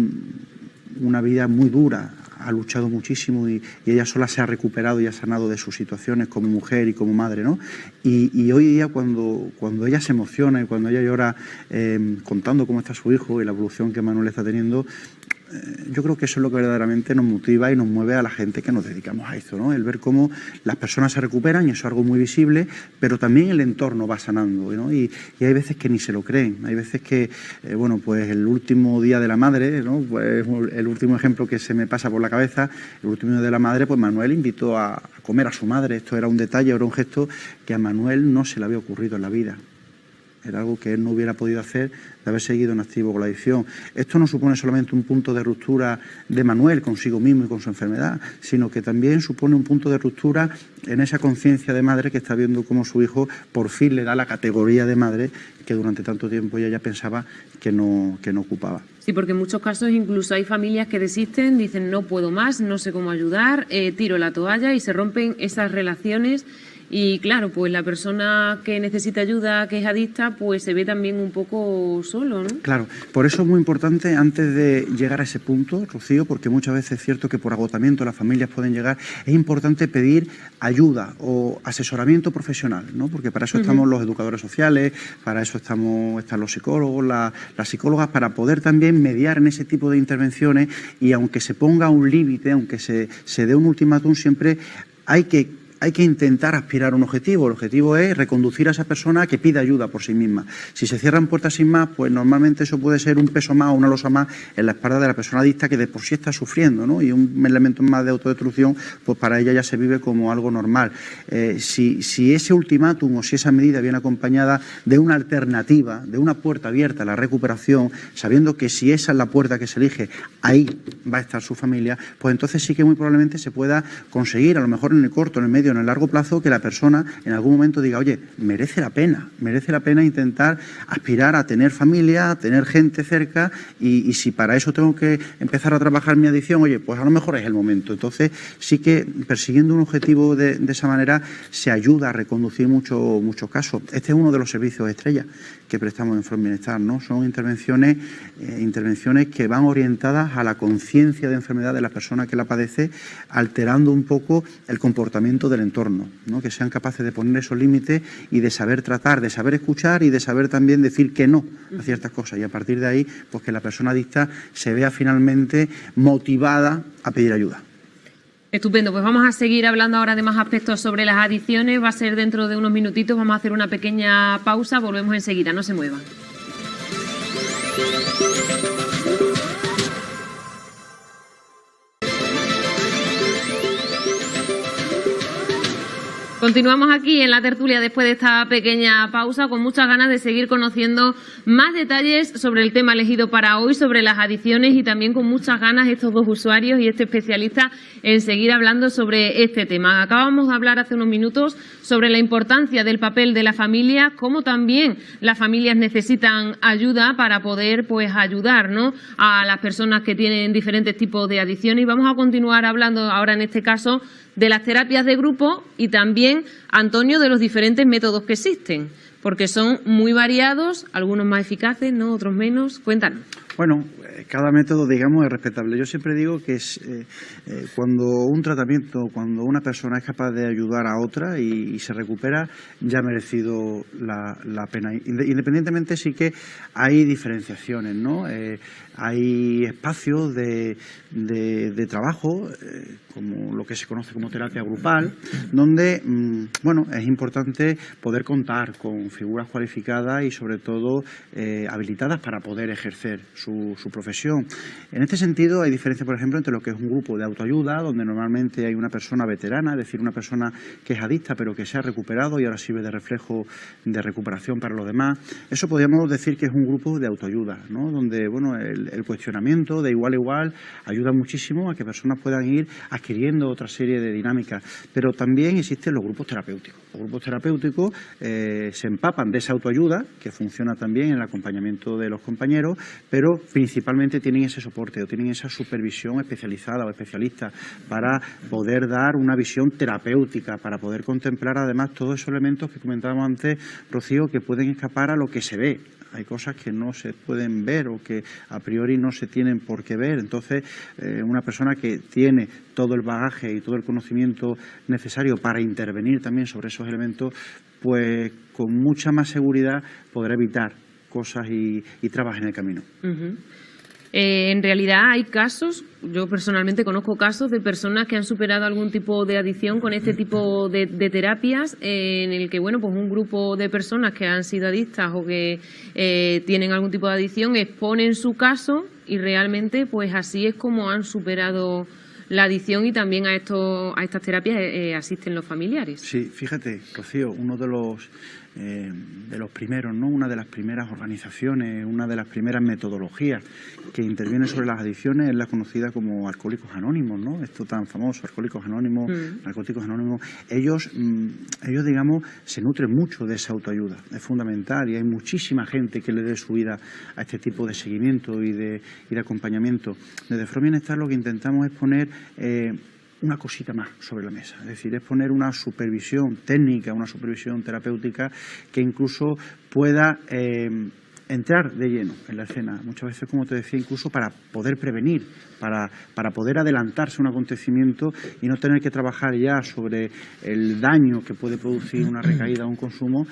una vida muy dura, ha luchado muchísimo y ella sola se ha recuperado y ha sanado de sus situaciones como mujer y como madre, ¿no? Y hoy día cuando ella se emociona y cuando ella llora contando cómo está su hijo y la evolución que Manuel está teniendo, yo creo que eso es lo que verdaderamente nos motiva y nos mueve a la gente que nos dedicamos a esto, ¿no? El ver cómo las personas se recuperan, y eso es algo muy visible, pero también el entorno va sanando, ¿no? Y hay veces que ni se lo creen, hay veces que, bueno, pues el último día de la madre, ¿no? Pues el último ejemplo que se me pasa por la cabeza, el último día de la madre, pues Manuel invitó a comer a su madre. Esto era un detalle, era un gesto que a Manuel no se le había ocurrido en la vida. Era algo que él no hubiera podido hacer de haber seguido en activo con la adicción. Esto no supone solamente un punto de ruptura de Manuel consigo mismo y con su enfermedad, sino que también supone un punto de ruptura en esa conciencia de madre que está viendo cómo su hijo por fin le da la categoría de madre que durante tanto tiempo ella ya pensaba que no ocupaba. Sí, porque en muchos casos incluso hay familias que desisten, dicen no puedo más, no sé cómo ayudar, tiro la toalla y se rompen esas relaciones. Y claro, pues la persona que necesita ayuda, que es adicta, pues se ve también un poco solo, ¿no? Claro, por eso es muy importante antes de llegar a ese punto, Rocío, porque muchas veces es cierto que por agotamiento las familias pueden llegar, es importante pedir ayuda o asesoramiento profesional, ¿no? Porque para eso estamos los educadores sociales, para eso están los psicólogos, las psicólogas, para poder también mediar en ese tipo de intervenciones, y aunque se ponga un límite, aunque se dé un ultimátum, siempre hay que intentar aspirar a un objetivo. El objetivo es reconducir a esa persona a que pida ayuda por sí misma. Si se cierran puertas sin más, pues normalmente eso puede ser un peso más o una losa más en la espalda de la persona adicta, que de por sí está sufriendo, ¿no? Y un elemento más de autodestrucción, pues para ella ya se vive como algo normal. Si ese ultimátum o si esa medida viene acompañada de una alternativa, de una puerta abierta a la recuperación, sabiendo que si esa es la puerta que se elige, ahí va a estar su familia, pues entonces sí que muy probablemente se pueda conseguir, a lo mejor en el corto, en el medio, en el largo plazo, que la persona en algún momento diga, oye, merece la pena intentar aspirar a tener familia, a tener gente cerca, y si para eso tengo que empezar a trabajar mi adicción, oye, pues a lo mejor es el momento. Entonces sí que persiguiendo un objetivo de esa manera se ayuda a reconducir muchos casos. Este es uno de los servicios estrella que prestamos en From Bienestar, ¿no? Son intervenciones que van orientadas a la conciencia de enfermedad de la persona que la padece, alterando un poco el comportamiento del entorno, ¿no? Que sean capaces de poner esos límites y de saber tratar, de saber escuchar y de saber también decir que no a ciertas cosas, y a partir de ahí, pues que la persona adicta se vea finalmente motivada a pedir ayuda. Estupendo, pues vamos a seguir hablando ahora de más aspectos sobre las adicciones. Va a ser dentro de unos minutitos, vamos a hacer una pequeña pausa, volvemos enseguida, no se muevan. Continuamos aquí en la tertulia después de esta pequeña pausa, con muchas ganas de seguir conociendo más detalles sobre el tema elegido para hoy, sobre las adicciones, y también con muchas ganas estos dos usuarios y este especialista en seguir hablando sobre este tema. Acabamos de hablar hace unos minutos sobre la importancia del papel de la familia, cómo también las familias necesitan ayuda para poder pues ayudar, ¿no?, a las personas que tienen diferentes tipos de adicciones, y vamos a continuar hablando ahora en este caso de las terapias de grupo y también, Antonio, de los diferentes métodos que existen, porque son muy variados, algunos más eficaces, ¿no?, otros menos. Cuéntanos. Bueno, cada método, digamos, es respetable. Yo siempre digo que es cuando un tratamiento, cuando una persona es capaz de ayudar a otra y se recupera, ya ha merecido la pena. Independientemente, sí que hay diferenciaciones, ¿no? Hay espacios de trabajo, como lo que se conoce como terapia grupal, donde, bueno, es importante poder contar con figuras cualificadas y, sobre todo, habilitadas para poder ejercer su profesión. En este sentido, hay diferencia, por ejemplo, entre lo que es un grupo de autoayuda, donde normalmente hay una persona veterana, es decir, una persona que es adicta pero que se ha recuperado y ahora sirve de reflejo de recuperación para los demás. Eso podríamos decir que es un grupo de autoayuda, ¿no?, donde, bueno, el cuestionamiento de igual a igual ayuda muchísimo a que personas puedan ir adquiriendo otra serie de dinámicas. Pero también existen los grupos terapéuticos. Los grupos terapéuticos se empapan de esa autoayuda, que funciona también en el acompañamiento de los compañeros, pero pero principalmente tienen ese soporte o tienen esa supervisión especializada o especialista para poder dar una visión terapéutica, para poder contemplar además todos esos elementos que comentábamos antes, Rocío, que pueden escapar a lo que se ve. Hay cosas que no se pueden ver o que a priori no se tienen por qué ver. Entonces, una persona que tiene todo el bagaje y todo el conocimiento necesario para intervenir también sobre esos elementos, pues con mucha más seguridad podrá evitar cosas y trabas en el camino. En realidad hay casos, yo personalmente conozco casos de personas que han superado algún tipo de adicción con este tipo de terapias, en el que bueno, pues un grupo de personas que han sido adictas o que tienen algún tipo de adicción exponen su caso y realmente pues así es como han superado la adicción, y también a estas terapias asisten los familiares. Sí, fíjate, Rocío, uno de los primeros, ¿no? Una de las primeras organizaciones, una de las primeras metodologías que interviene sobre las adicciones es la conocida como Alcohólicos Anónimos, ¿no? Esto tan famoso, Alcohólicos Anónimos, Narcóticos Anónimos. Ellos, digamos, se nutren mucho de esa autoayuda, es fundamental, y hay muchísima gente que le dé su vida a este tipo de seguimiento y de acompañamiento. Desde From Bienestar lo que intentamos es poner una cosita más sobre la mesa, es decir, es poner una supervisión técnica, una supervisión terapéutica que incluso pueda entrar de lleno en la escena, muchas veces, como te decía, incluso para poder prevenir, para poder adelantarse a un acontecimiento y no tener que trabajar ya sobre el daño que puede producir una recaída o un consumo,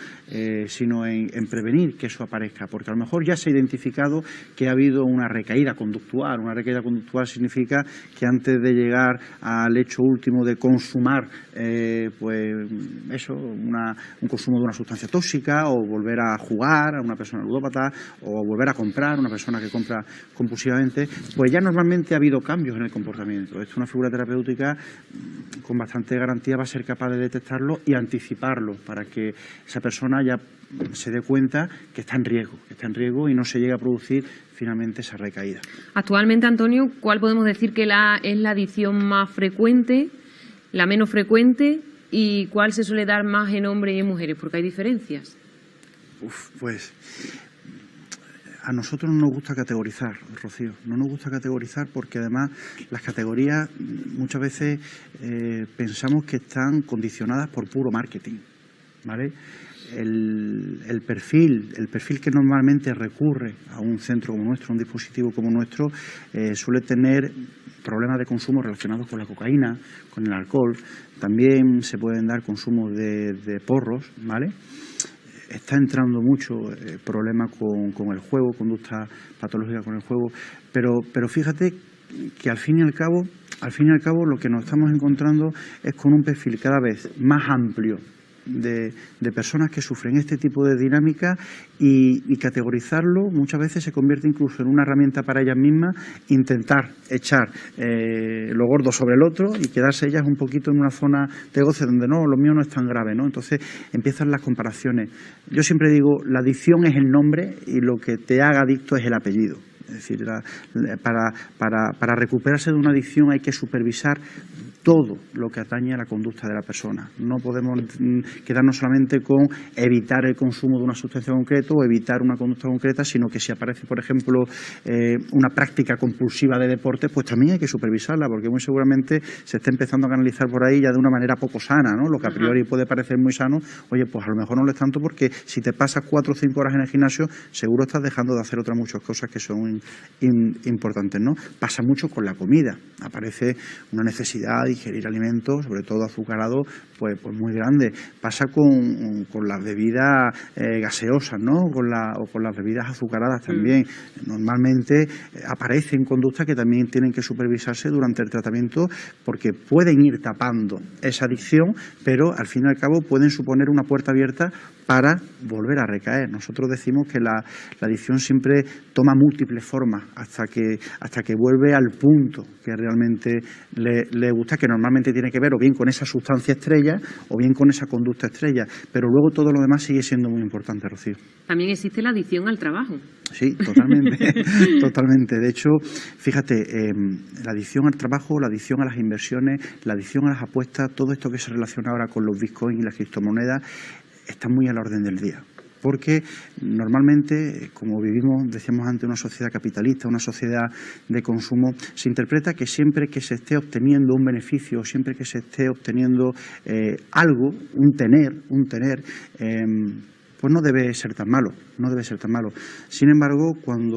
sino en prevenir que eso aparezca, porque a lo mejor ya se ha identificado que ha habido una recaída conductual. Una recaída conductual significa que antes de llegar al hecho último de consumar, un consumo de una sustancia tóxica, o volver a jugar a una persona ludópata, o volver a comprar, una persona que compra compulsivamente, pues ya normalmente ha habido cambios en el comportamiento. Esto, una figura terapéutica con bastante garantía va a ser capaz de detectarlo y anticiparlo para que esa persona ya se dé cuenta que está en riesgo y no se llegue a producir finalmente esa recaída. Actualmente, Antonio, ¿cuál podemos decir que es la adicción más frecuente, la menos frecuente, y cuál se suele dar más en hombres y en mujeres? Porque hay diferencias. Pues a nosotros no nos gusta categorizar, Rocío, no nos gusta categorizar porque además las categorías muchas veces pensamos que están condicionadas por puro marketing, ¿vale? El perfil que normalmente recurre a un centro como nuestro, a un dispositivo como nuestro, suele tener problemas de consumo relacionados con la cocaína, con el alcohol. También se pueden dar consumos de porros, ¿vale? Está entrando mucho problema con el juego, conducta patológica con el juego, pero fíjate que al fin y al cabo lo que nos estamos encontrando es con un perfil cada vez más amplio de personas que sufren este tipo de dinámica, y categorizarlo muchas veces se convierte incluso en una herramienta para ellas mismas, intentar echar lo gordo sobre el otro y quedarse ellas un poquito en una zona de goce donde no, lo mío no es tan grave, ¿no? Entonces empiezan las comparaciones. Yo siempre digo, la adicción es el nombre y lo que te haga adicto es el apellido. Es decir, para recuperarse de una adicción hay que supervisar todo lo que atañe a la conducta de la persona. No podemos quedarnos solamente con evitar el consumo de una sustancia concreta o evitar una conducta concreta, sino que si aparece, por ejemplo, una práctica compulsiva de deporte, pues también hay que supervisarla, porque muy seguramente se está empezando a canalizar por ahí ya de una manera poco sana, ¿no? Lo que a priori puede parecer muy sano, oye, pues a lo mejor no lo es tanto, porque si te pasas 4 o 5 horas en el gimnasio, seguro estás dejando de hacer otras muchas cosas que son importantes, ¿no? Pasa mucho con la comida. Aparece una necesidad de ingerir alimentos, sobre todo azucarados, pues muy grande. Pasa con las bebidas gaseosas, ¿no? O con las bebidas azucaradas también. Normalmente aparecen conductas que también tienen que supervisarse durante el tratamiento, porque pueden ir tapando esa adicción, pero al fin y al cabo pueden suponer una puerta abierta para volver a recaer. Nosotros decimos que la adicción siempre toma múltiples formas hasta que vuelve al punto que realmente le gusta, que normalmente tiene que ver o bien con esa sustancia estrella o bien con esa conducta estrella, pero luego todo lo demás sigue siendo muy importante, Rocío. También existe la adicción al trabajo. Sí, totalmente, totalmente. De hecho, fíjate, la adicción al trabajo, la adicción a las inversiones, la adicción a las apuestas, todo esto que se relaciona ahora con los bitcoins y las criptomonedas, está muy a la orden del día. porque normalmente, como vivimos, decíamos antes, una sociedad capitalista, una sociedad de consumo, se interpreta que siempre que se esté obteniendo un beneficio, siempre que se esté obteniendo algo, un tener, pues no debe ser tan malo, no debe ser tan malo. Sin embargo, cuando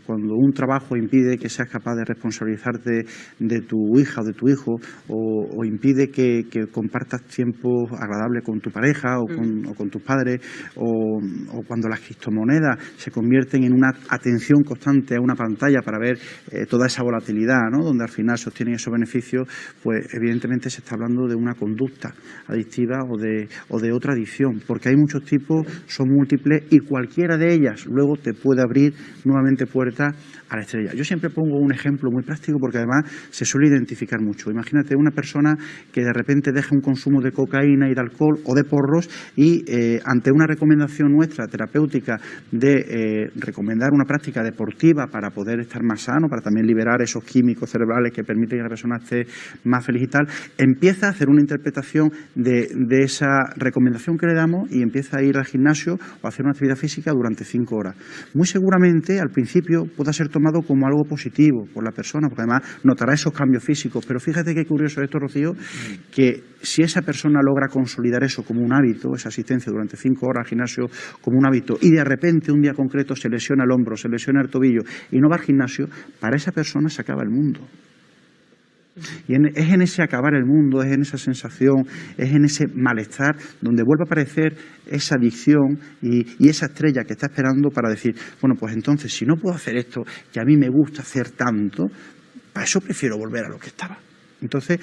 un trabajo impide que seas capaz de responsabilizarte de tu hija o de tu hijo, o impide que compartas tiempo agradable con tu pareja o con tus padres, o cuando las criptomonedas se convierten en una atención constante a una pantalla para ver toda esa volatilidad, ¿no?, donde al final se obtienen esos beneficios, pues evidentemente se está hablando de una conducta adictiva o de otra adicción, porque hay muchos tipos, son múltiples, y cualquiera de ellas luego te puede abrir nuevamente puertas a la estrella. Yo siempre pongo un ejemplo muy práctico porque además se suele identificar mucho. Imagínate una persona que de repente deja un consumo de cocaína y de alcohol o de porros y ante una recomendación nuestra terapéutica de recomendar una práctica deportiva para poder estar más sano, para también liberar esos químicos cerebrales que permiten que la persona esté más feliz y tal, empieza a hacer una interpretación de esa recomendación que le damos y empieza a ir al gimnasio o a hacer una actividad física durante 5 horas. Muy seguramente al principio pueda ser tomado como algo positivo por la persona, porque además notará esos cambios físicos, pero fíjate qué curioso esto, Rocío, que si esa persona logra consolidar eso como un hábito, esa asistencia durante 5 horas al gimnasio como un hábito, y de repente un día concreto se lesiona el hombro, se lesiona el tobillo y no va al gimnasio, para esa persona se acaba el mundo. Y es en ese acabar el mundo, es en esa sensación, es en ese malestar donde vuelve a aparecer esa adicción y esa estrella que está esperando para decir, bueno, pues entonces si no puedo hacer esto que a mí me gusta hacer tanto, para eso prefiero volver a lo que estaba. Entonces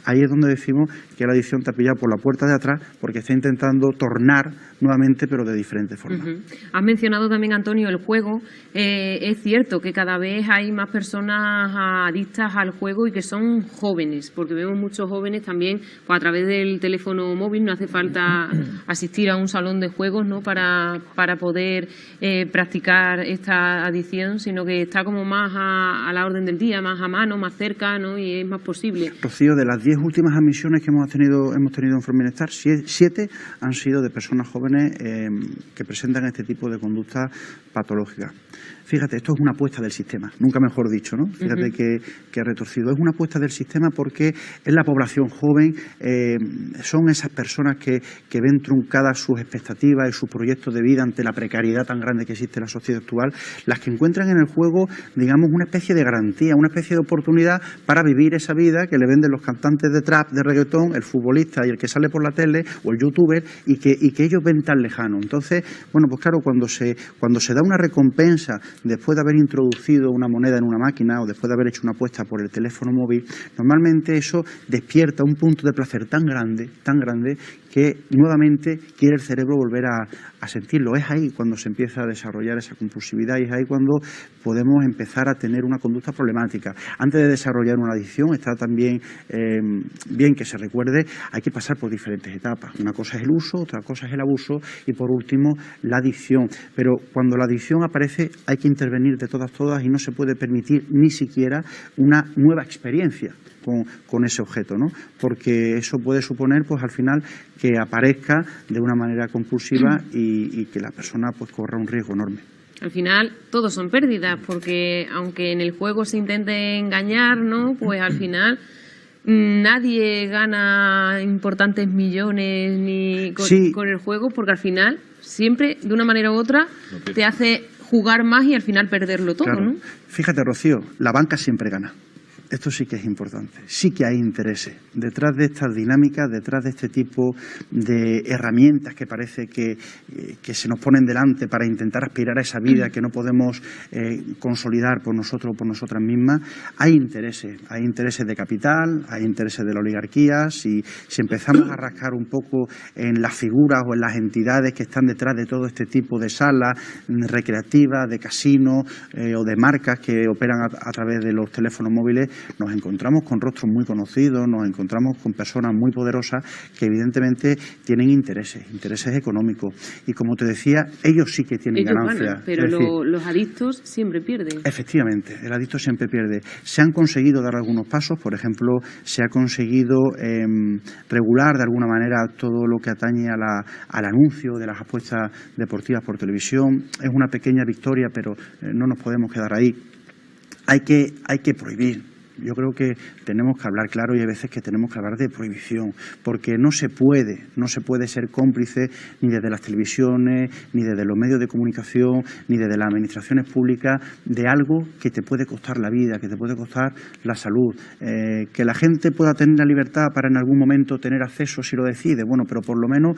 ahí es donde decimos que la adicción te ha pillado por la puerta de atrás porque está intentando tornar nuevamente, pero de diferentes formas. Has mencionado también, Antonio, el juego. Es cierto que cada vez hay más personas adictas al juego y que son jóvenes, porque vemos muchos jóvenes también pues, a través del teléfono móvil. No hace falta asistir a un salón de juegos, ¿no?, para poder practicar esta adicción, sino que está como más a la orden del día, más a mano, más cerca, ¿no?, y es más posible. Rocío, de las 10 últimas admisiones que hemos tenido en Forminestar, 7 han sido de personas jóvenes que presentan este tipo de conducta patológica. Fíjate, esto es una apuesta del sistema, nunca mejor dicho, ¿no? Fíjate que retorcido. Es una apuesta del sistema porque es la población joven, son esas personas que ven truncadas sus expectativas y sus proyectos de vida ante la precariedad tan grande que existe en la sociedad actual, las que encuentran en el juego, digamos, una especie de garantía, una especie de oportunidad para vivir esa vida que le venden los cantantes de trap, de reggaetón, el futbolista y el que sale por la tele o el youtuber y que ellos ven tan lejano. Entonces, bueno, pues claro, cuando se da una recompensa después de haber introducido una moneda en una máquina o después de haber hecho una apuesta por el teléfono móvil, normalmente eso despierta un punto de placer tan grande, que nuevamente quiere el cerebro volver a sentirlo. Es ahí cuando se empieza a desarrollar esa compulsividad y es ahí cuando podemos empezar a tener una conducta problemática. Antes de desarrollar una adicción está también bien que se recuerde, hay que pasar por diferentes etapas. Una cosa es el uso, otra cosa es el abuso y por último la adicción. Pero cuando la adicción aparece hay que intervenir de todas y no se puede permitir ni siquiera una nueva experiencia con ese objeto, ¿no? Porque eso puede suponer, pues al final, que aparezca de una manera compulsiva y que la persona pues corra un riesgo enorme. Al final, todos son pérdidas, porque aunque en el juego se intente engañar, ¿no?, pues al final nadie gana importantes millones ni con el juego, porque al final siempre, de una manera u otra, te hace jugar más y al final perderlo todo, claro, ¿no? Fíjate, Rocío, la banca siempre gana. Esto sí que es importante, sí que hay intereses detrás de estas dinámicas, detrás de este tipo de herramientas que parece que se nos ponen delante para intentar aspirar a esa vida que no podemos consolidar por nosotros o por nosotras mismas. Hay intereses de capital, hay intereses de la oligarquía. Si empezamos a rascar un poco en las figuras o en las entidades que están detrás de todo este tipo de salas recreativas, de casinos o de marcas que operan a través de los teléfonos móviles, nos encontramos con rostros muy conocidos, nos encontramos con personas muy poderosas que evidentemente tienen intereses económicos. Y como te decía, ellos sí que tienen ganancias. Ganan, pero los adictos siempre pierden. Efectivamente, el adicto siempre pierde. Se han conseguido dar algunos pasos, por ejemplo, se ha conseguido regular de alguna manera todo lo que atañe al anuncio de las apuestas deportivas por televisión. Es una pequeña victoria, pero no nos podemos quedar ahí. Hay que prohibir. Yo creo que tenemos que hablar claro y hay veces que tenemos que hablar de prohibición, porque no se puede ser cómplice ni desde las televisiones, ni desde los medios de comunicación, ni desde las administraciones públicas de algo que te puede costar la vida, que te puede costar la salud. Que la gente pueda tener la libertad para en algún momento tener acceso si lo decide, bueno, pero por lo menos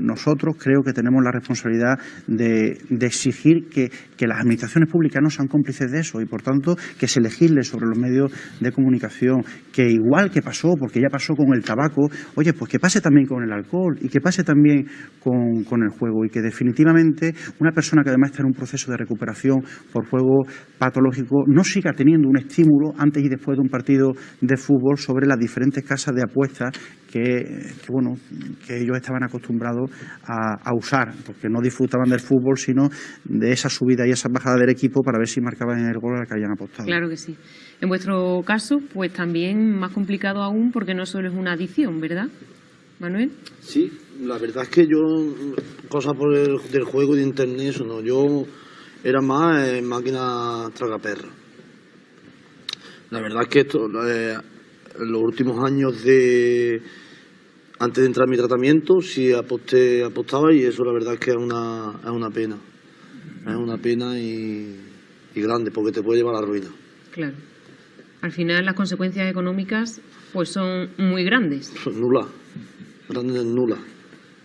nosotros creo que tenemos la responsabilidad de exigir que las administraciones públicas no sean cómplices de eso y por tanto que se legisle sobre los medios de comunicación, que igual que pasó, porque ya pasó con el tabaco, oye, pues que pase también con el alcohol y que pase también con el juego y que definitivamente una persona que además está en un proceso de recuperación por juego patológico no siga teniendo un estímulo antes y después de un partido de fútbol sobre las diferentes casas de apuestas que ellos estaban acostumbrados a usar, porque no disfrutaban del fútbol, sino de esa subida y esa bajada del equipo para ver si marcaban el gol al que habían apostado. Claro que sí. En vuestro caso, pues también más complicado aún, porque no solo es una adicción, ¿verdad, Manuel? Sí, la verdad es que yo, cosas del juego y de internet, eso no, yo era más máquina tragaperra. La verdad es que esto, en los últimos años antes de entrar en mi tratamiento, sí apostaba y eso la verdad es que es una pena. Es una pena y grande, porque te puede llevar a la ruina. Claro. Al final las consecuencias económicas pues son muy grandes. Son nulas, nulas.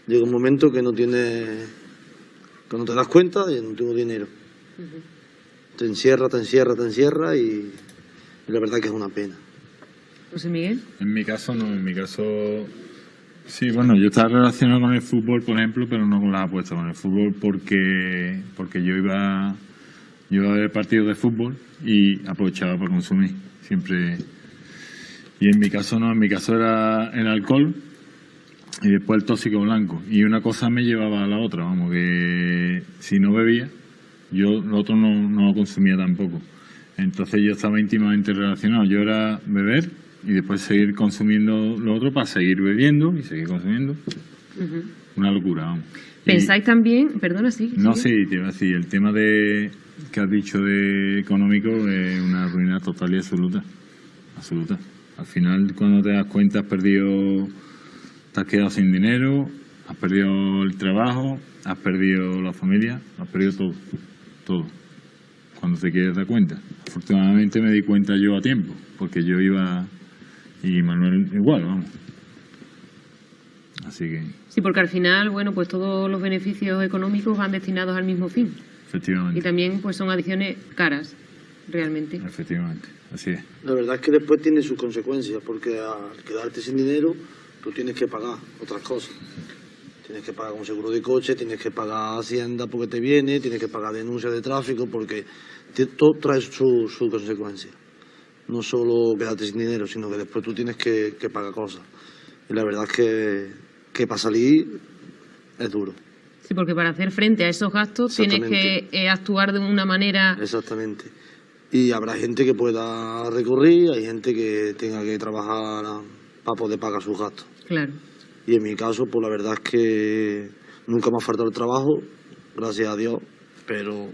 Llega un momento que no te das cuenta y no tengo dinero. Te encierra y la verdad es que es una pena. José Miguel. En mi caso no, sí, bueno, yo estaba relacionado con el fútbol, por ejemplo, pero no con las apuestas, con el fútbol porque yo iba a ver partidos de fútbol y aprovechaba para consumir, siempre. Y en mi caso no, en mi caso era el alcohol y después el tóxico blanco. Y una cosa me llevaba a la otra, vamos, que si no bebía, yo lo otro no lo consumía tampoco. Entonces yo estaba íntimamente relacionado, yo era beber y después seguir consumiendo lo otro para seguir bebiendo y seguir consumiendo. Una locura, vamos. ¿Pensáis también, perdona, sí? No, sí, te iba a decir, el tema que has dicho de económico es una ruina total y absoluta. Al final, cuando te das cuenta, te has quedado sin dinero, has perdido el trabajo, has perdido la familia, has perdido todo. Cuando te quieres dar cuenta. Afortunadamente me di cuenta yo a tiempo, porque yo iba y Manuel igual, vamos. Así que... Sí, porque al final, bueno, pues todos los beneficios económicos van destinados al mismo fin. Efectivamente. Y también pues son adicciones caras, realmente. Efectivamente, así es. La verdad es que después tiene sus consecuencias, porque al quedarte sin dinero, tú tienes que pagar otras cosas. Tienes que pagar un seguro de coche, tienes que pagar Hacienda porque te viene, tienes que pagar denuncias de tráfico, porque todo trae su consecuencia. No solo quedarte sin dinero, sino que después tú tienes que pagar cosas. Y la verdad es que para salir es duro. Sí, porque para hacer frente a esos gastos tienes que actuar de una manera... Exactamente. Y habrá gente que pueda recurrir, hay gente que tenga que trabajar para poder pagar sus gastos. Claro. Y en mi caso, pues la verdad es que nunca me ha faltado el trabajo, gracias a Dios, pero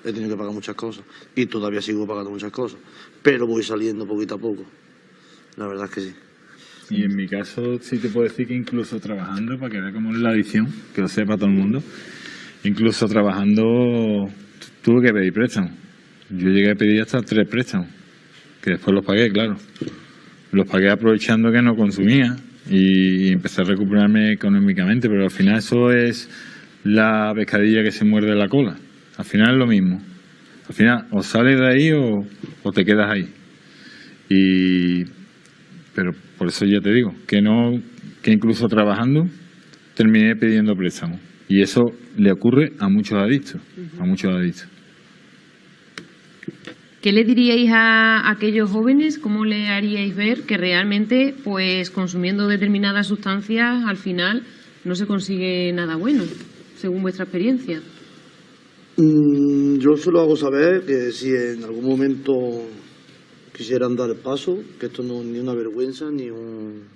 he tenido que pagar muchas cosas. Y todavía sigo pagando muchas cosas. Pero voy saliendo poquito a poco. La verdad es que sí. Y en mi caso sí te puedo decir que incluso trabajando, para que vea cómo es la adicción, que lo sepa todo el mundo, incluso trabajando tuve que pedir préstamos. Yo llegué a pedir hasta 3 préstamos, que después los pagué, claro. Los pagué aprovechando que no consumía y empecé a recuperarme económicamente, pero al final eso es la pescadilla que se muerde la cola. Al final es lo mismo. Al final o sales de ahí o te quedas ahí. Pero por eso ya te digo, que incluso trabajando terminé pidiendo préstamos. Y eso le ocurre a muchos adictos, ¿Qué le diríais a aquellos jóvenes? ¿Cómo le haríais ver que realmente, pues, consumiendo determinadas sustancias, al final no se consigue nada bueno, según vuestra experiencia? Yo se lo hago saber que si en algún momento quisieran dar el paso, que esto no es ni una vergüenza, ni un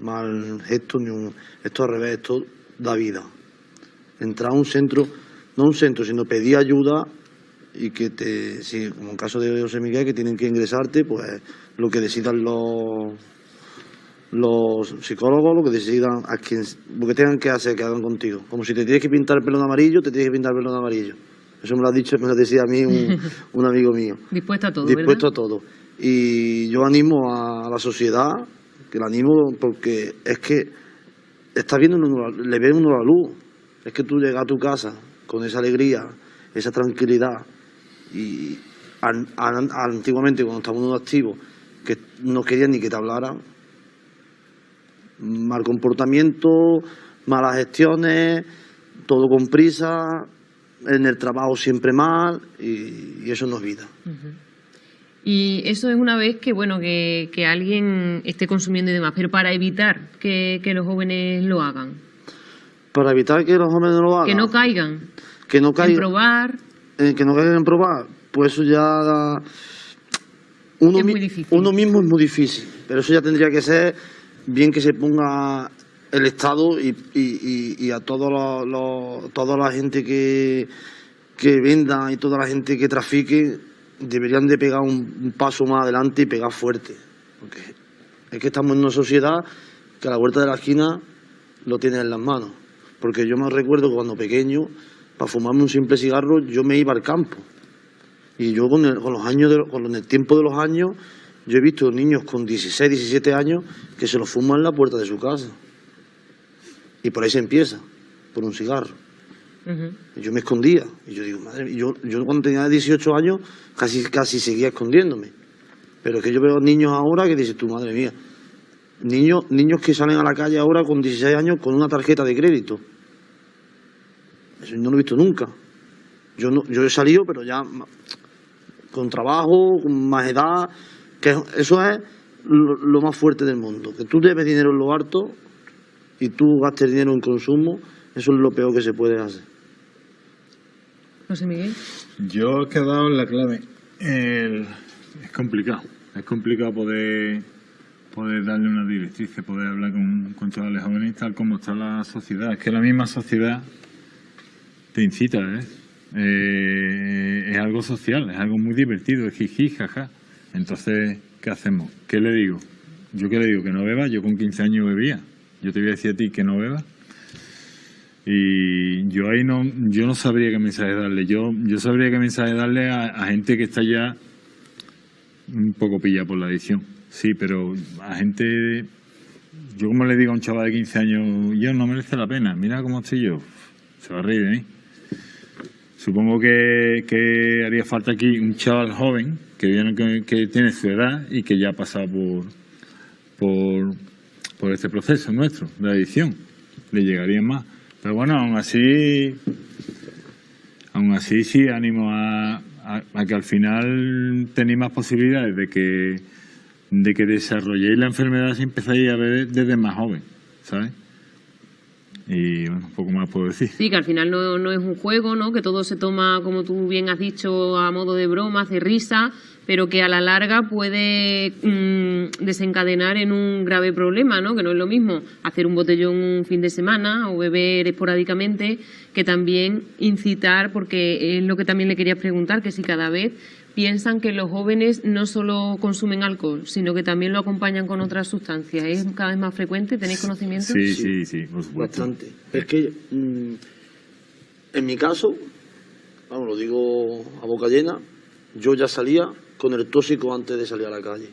mal gesto, esto al revés, esto da vida. Entrar a un centro, no un centro, sino pedir ayuda y que si, como en el caso de José Miguel, que tienen que ingresarte, pues lo que decidan los psicólogos, lo que decidan lo que tengan que hacer, que hagan contigo. Como si te tienes que pintar el pelo de amarillo, te tienes que pintar el pelo de amarillo. Eso me lo ha dicho, me lo decía a mí un amigo mío. Dispuesto a todo, Dispuesto ¿verdad? a todo. Y yo animo a la sociedad, que la animo porque es que está viendo le ve uno la luz. Es que tú llegas a tu casa con esa alegría, esa tranquilidad. Y antiguamente, cuando estábamos activos, que no querían ni que te hablaran, mal comportamiento, malas gestiones, todo con prisa, en el trabajo siempre mal, y eso no es vida. Y eso es una vez que, bueno, que alguien esté consumiendo y demás, pero para evitar que los jóvenes lo hagan. Para evitar que los jóvenes lo hagan. Que no caigan. Que no caigan. En probar. Que no caigan en probar, pues eso ya... Es muy difícil. Uno mismo es muy difícil, pero eso ya tendría que ser bien que se ponga el Estado y a toda la gente que venda y toda la gente que trafique deberían de pegar un paso más adelante y pegar fuerte. Porque es que estamos en una sociedad que a la vuelta de la esquina lo tiene en las manos. Porque yo me recuerdo que cuando pequeño, para fumarme un simple cigarro, yo me iba al campo. Y yo con el tiempo de los años, yo he visto niños con 16, 17 años que se lo fuman en la puerta de su casa. Y por ahí se empieza, por un cigarro. Y yo me escondía. Y yo digo, madre mía, yo cuando tenía 18 años casi seguía escondiéndome. Pero es que yo veo niños ahora que dices tú, madre mía, niños que salen a la calle ahora con 16 años con una tarjeta de crédito. Eso no lo he visto nunca. Yo he salido, pero ya con trabajo, con más edad, que eso es lo más fuerte del mundo. Que tú debes dinero en lo harto y tú gastes dinero en consumo, eso es lo peor que se puede hacer. José Miguel. Yo he quedado en la clave. Es complicado poder darle una directriz, poder hablar con chavales jóvenes tal como está la sociedad. Es que la misma sociedad te incita, es algo social, es algo muy divertido, es jiji, jaja. Entonces, ¿qué hacemos? ¿Qué le digo? ¿Yo qué le digo? ¿Que no beba? Yo con 15 años bebía. Yo te voy a decir a ti que no bebas. Y yo ahí no sabría qué mensaje darle. Yo sabría qué mensaje darle a gente que está ya un poco pillada por la adicción. Sí, pero a gente... Yo como le digo a un chaval de 15 años, yo no merece la pena, mira cómo estoy yo. Se va a reír de mí. Supongo que haría falta aquí un chaval joven que tiene su edad y que ya ha pasado por este proceso nuestro de adicción. Le llegaría más. Pero bueno, aún así sí animo a que al final tenéis más posibilidades de que desarrolléis la enfermedad si empezáis a beber desde más joven, ¿sabes? Y bueno, un poco más puedo decir. Sí, que al final no es un juego, ¿no? Que todo se toma, como tú bien has dicho, a modo de broma, de risa, pero que a la larga puede desencadenar en un grave problema, ¿no? Que no es lo mismo hacer un botellón un fin de semana o beber esporádicamente que también incitar, porque es lo que también le quería preguntar, que si cada vez piensan que los jóvenes no solo consumen alcohol, sino que también lo acompañan con otras sustancias. ¿Es cada vez más frecuente? ¿Tenéis conocimiento? Sí, por supuesto. Bastante. Es que, en mi caso, vamos, lo digo a boca llena, yo ya salía con el tóxico antes de salir a la calle.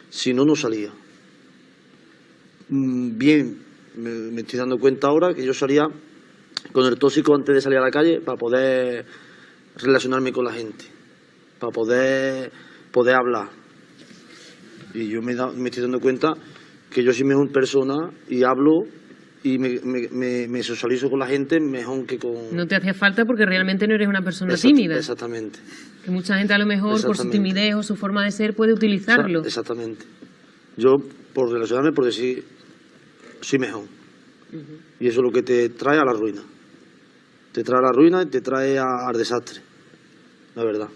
Si no, no salía. Bien, me estoy dando cuenta ahora que yo salía con el tóxico antes de salir a la calle para poder relacionarme con la gente, para poder hablar. Y yo me estoy dando cuenta que yo soy mejor persona y hablo y me socializo con la gente mejor que con... No te hacía falta porque realmente no eres una persona Exact- tímida. Exactamente. Que mucha gente a lo mejor por su Exactamente. timidez o su forma de ser puede utilizarlo. Exactamente. Yo, por relacionarme, por decir, soy mejor. Y eso es lo que te trae a la ruina. Te trae a la ruina y te trae al desastre, la verdad.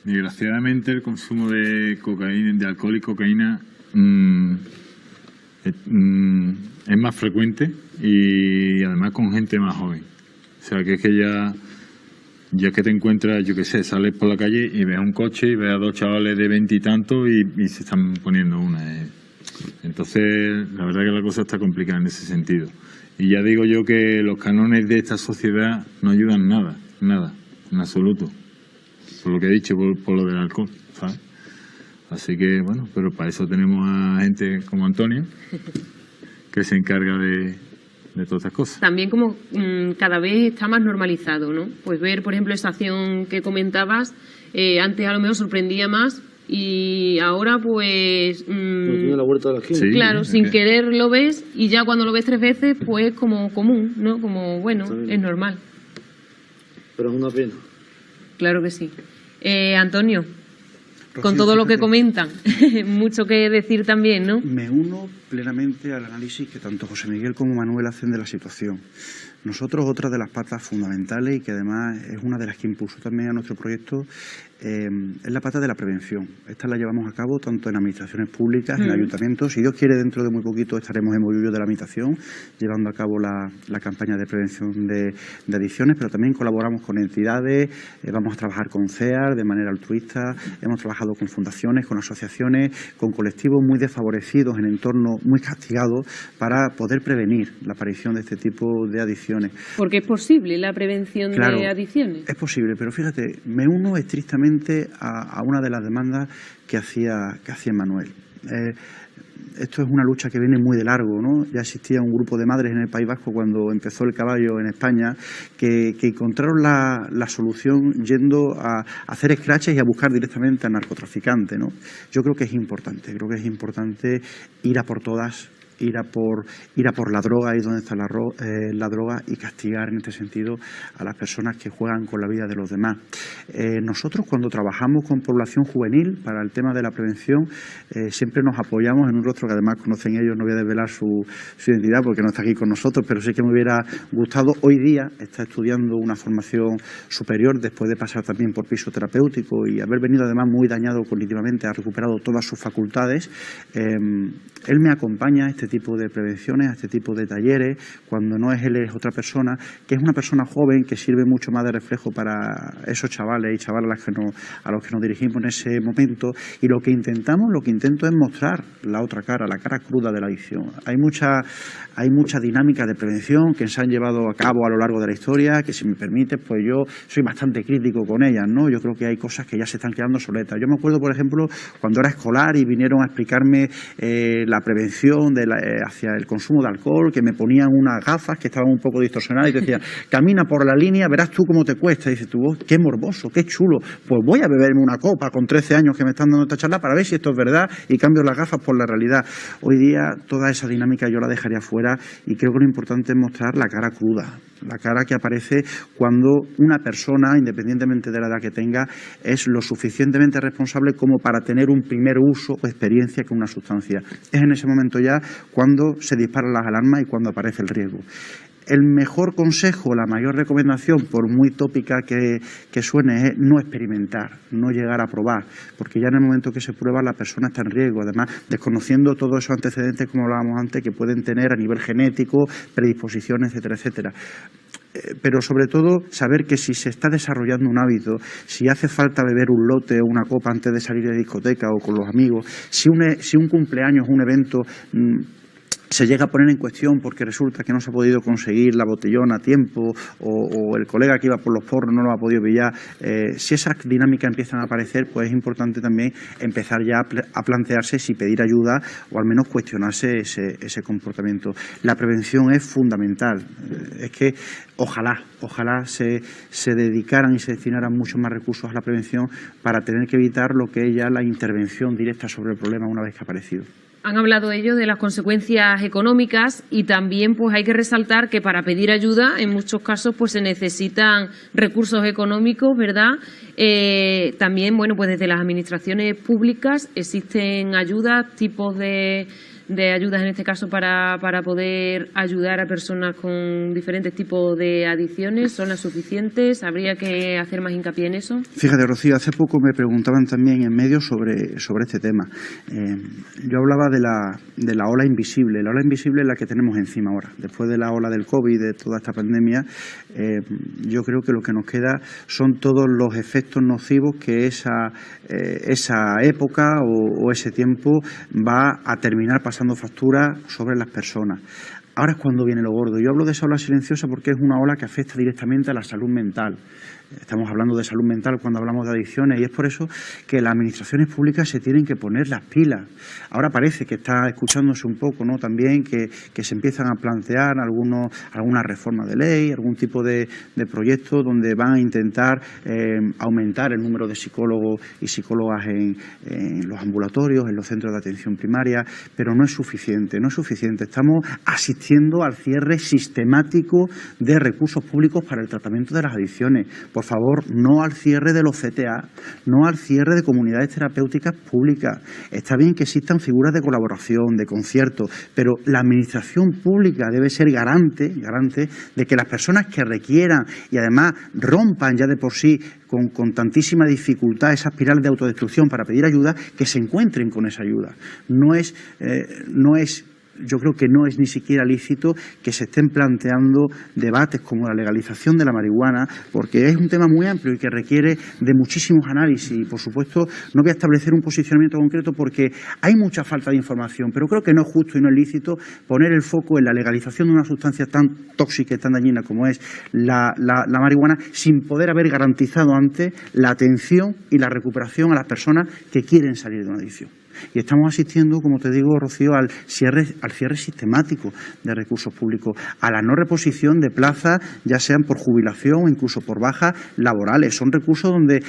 Desgraciadamente el consumo de cocaína, de alcohol y cocaína es más frecuente y además con gente más joven. O sea que es que ya que te encuentras, yo qué sé, sales por la calle y ves un coche y ves a dos chavales de 20 y tantos y se están poniendo una. Entonces, la verdad que la cosa está complicada en ese sentido. Y ya digo yo que los cánones de esta sociedad no ayudan nada, en absoluto. Por lo que he dicho, por lo del alcohol, ¿sabes? Así que, bueno, pero para eso tenemos a gente como Antonio, que se encarga de todas estas cosas. También como cada vez está más normalizado, ¿no? Pues ver, por ejemplo, esa acción que comentabas, antes a lo mejor sorprendía más y ahora pues... No tiene la vuelta de la esquina. Sí. Claro, es sin que- querer lo ves y ya cuando lo ves 3 veces pues como común, ¿no? Como, bueno, Está bien. es normal. Pero es una pena. Claro que sí. Antonio, Rocío, con todo lo que fíjate, comentan, mucho que decir también, ¿no? Me uno plenamente al análisis que tanto José Miguel como Manuel hacen de la situación. Nosotros, otra de las patas fundamentales y que además es una de las que impulsó también a nuestro proyecto, es la pata de la prevención. Esta la llevamos a cabo tanto en administraciones públicas, en ayuntamientos. Si Dios quiere, dentro de muy poquito estaremos en Mollullo de la Habitación llevando a cabo la campaña de prevención de adicciones, pero también colaboramos con entidades, vamos a trabajar con CEAR de manera altruista, hemos trabajado con fundaciones, con asociaciones, con colectivos muy desfavorecidos en entornos muy castigados para poder prevenir la aparición de este tipo de adicciones. Porque es posible la prevención Claro, de adicciones. es posible, pero fíjate, me uno estrictamente a una de las demandas que hacía Manuel. Esto es una lucha que viene muy de largo, ¿no? Ya existía un grupo de madres en el País Vasco cuando empezó el caballo en España que encontraron la solución yendo a hacer scratches y a buscar directamente a narcotraficantes, ¿no? Yo creo que es importante ir a por todas, ir a por la droga, ahí donde está la droga, y castigar en este sentido a las personas que juegan con la vida de los demás. Nosotros, cuando trabajamos con población juvenil para el tema de la prevención, siempre nos apoyamos en un rostro que además conocen ellos. No voy a desvelar su identidad porque no está aquí con nosotros, pero sí que me hubiera gustado. Hoy día está estudiando una formación superior después de pasar también por piso terapéutico y haber venido además muy dañado cognitivamente, ha recuperado todas sus facultades. Él me acompaña a este tipo de prevenciones, a este tipo de talleres, cuando no es él, es otra persona, que es una persona joven que sirve mucho más de reflejo para esos chavales y chavalas a los que nos dirigimos en ese momento. Y lo que intento es mostrar la otra cara, la cara cruda de la adicción. Hay mucha dinámica de prevención que se han llevado a cabo a lo largo de la historia, que si me permite, pues yo soy bastante crítico con ellas, ¿no? Yo creo que hay cosas que ya se están quedando obsoletas. Yo me acuerdo, por ejemplo, cuando era escolar y vinieron a explicarme la prevención hacia el consumo de alcohol, que me ponían unas gafas que estaban un poco distorsionadas y te decían, camina por la línea, verás tú cómo te cuesta. Y dices tú, qué morboso, qué chulo, pues voy a beberme una copa con 13 años que me están dando esta charla para ver si esto es verdad y cambio las gafas por la realidad. Hoy día toda esa dinámica yo la dejaría fuera y creo que lo importante es mostrar la cara cruda, la cara que aparece cuando una persona, independientemente de la edad que tenga, es lo suficientemente responsable como para tener un primer uso o experiencia con una sustancia. Es en ese momento ya cuando se disparan las alarmas y cuando aparece el riesgo. El mejor consejo, la mayor recomendación, por muy tópica que suene, es no experimentar, no llegar a probar, porque ya en el momento que se prueba la persona está en riesgo, además desconociendo todos esos antecedentes, como hablábamos antes, que pueden tener a nivel genético, predisposiciones, etcétera, etcétera. Pero sobre todo saber que si se está desarrollando un hábito, si hace falta beber un lote o una copa antes de salir de discoteca o con los amigos, si un cumpleaños, un evento se llega a poner en cuestión porque resulta que no se ha podido conseguir la botellón a tiempo o el colega que iba por los porros no lo ha podido pillar, si esas dinámicas empiezan a aparecer, pues es importante también empezar ya a plantearse si pedir ayuda o al menos cuestionarse ese comportamiento. La prevención es fundamental. Es que ojalá se dedicaran y se destinaran muchos más recursos a la prevención para tener que evitar lo que es ya la intervención directa sobre el problema una vez que ha aparecido. Han hablado ellos de las consecuencias económicas y también pues hay que resaltar que para pedir ayuda en muchos casos pues se necesitan recursos económicos, ¿verdad? También, bueno, pues desde las administraciones públicas existen ayudas, tipos de ayudas en este caso para poder ayudar a personas con diferentes tipos de adicciones. ¿Son las suficientes? ¿Habría que hacer más hincapié en eso? Fíjate, Rocío, hace poco me preguntaban también en medios sobre este tema. Yo hablaba de la ola invisible. La ola invisible es la que tenemos encima ahora. Después de la ola del COVID, de toda esta pandemia, yo creo que lo que nos queda son todos los efectos nocivos que esa época o ese tiempo va a terminar pasando factura sobre las personas. Ahora es cuando viene lo gordo. Yo hablo de esa ola silenciosa porque es una ola que afecta directamente a la salud mental. Estamos hablando de salud mental cuando hablamos de adicciones y es por eso que las administraciones públicas se tienen que poner las pilas. Ahora parece que está escuchándose un poco, ¿no? También que se empiezan a plantear alguna reforma de ley, algún tipo de proyecto donde van a intentar aumentar el número de psicólogos y psicólogas en los ambulatorios, en los centros de atención primaria, pero no es suficiente, no es suficiente. Estamos asistiendo al cierre sistemático de recursos públicos para el tratamiento de las adicciones. Por favor, no al cierre de los CTA, no al cierre de comunidades terapéuticas públicas. Está bien que existan figuras de colaboración, de concierto, pero la administración pública debe ser garante de que las personas que requieran y además rompan ya de por sí con tantísima dificultad esa espiral de autodestrucción para pedir ayuda, que se encuentren con esa ayuda. Yo creo que no es ni siquiera lícito que se estén planteando debates como la legalización de la marihuana, porque es un tema muy amplio y que requiere de muchísimos análisis. Y, por supuesto, no voy a establecer un posicionamiento concreto porque hay mucha falta de información, pero creo que no es justo y no es lícito poner el foco en la legalización de una sustancia tan tóxica y tan dañina como es la marihuana, sin poder haber garantizado antes la atención y la recuperación a las personas que quieren salir de una adicción. Y estamos asistiendo, como te digo, Rocío, al cierre sistemático de recursos públicos, a la no reposición de plazas, ya sean por jubilación o incluso por bajas laborales. Son recursos donde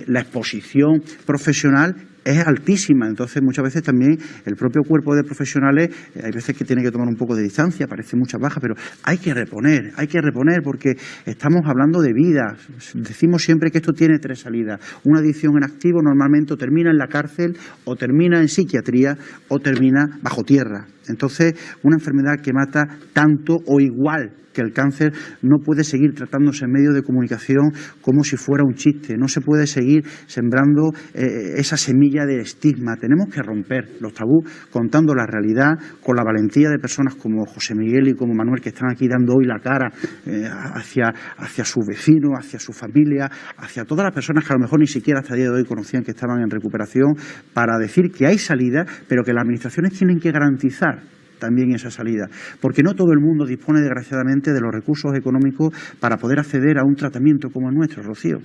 la exposición profesional es altísima, entonces muchas veces también el propio cuerpo de profesionales hay veces que tiene que tomar un poco de distancia, parece muchas bajas, pero hay que reponer porque estamos hablando de vidas. Decimos siempre que esto tiene 3 salidas. Una adicción en activo normalmente o termina en la cárcel, o termina en psiquiatría, o termina bajo tierra. Entonces, una enfermedad que mata tanto o igual que el cáncer no puede seguir tratándose en medios de comunicación como si fuera un chiste. No se puede seguir sembrando esa semilla de estigma. Tenemos que romper los tabús contando la realidad con la valentía de personas como José Miguel y como Manuel, que están aquí dando hoy la cara hacia sus vecinos, hacia su familia, hacia todas las personas que a lo mejor ni siquiera hasta el día de hoy conocían que estaban en recuperación, para decir que hay salida, pero que las administraciones tienen que garantizar también esa salida, porque no todo el mundo dispone, desgraciadamente, de los recursos económicos para poder acceder a un tratamiento como el nuestro, Rocío.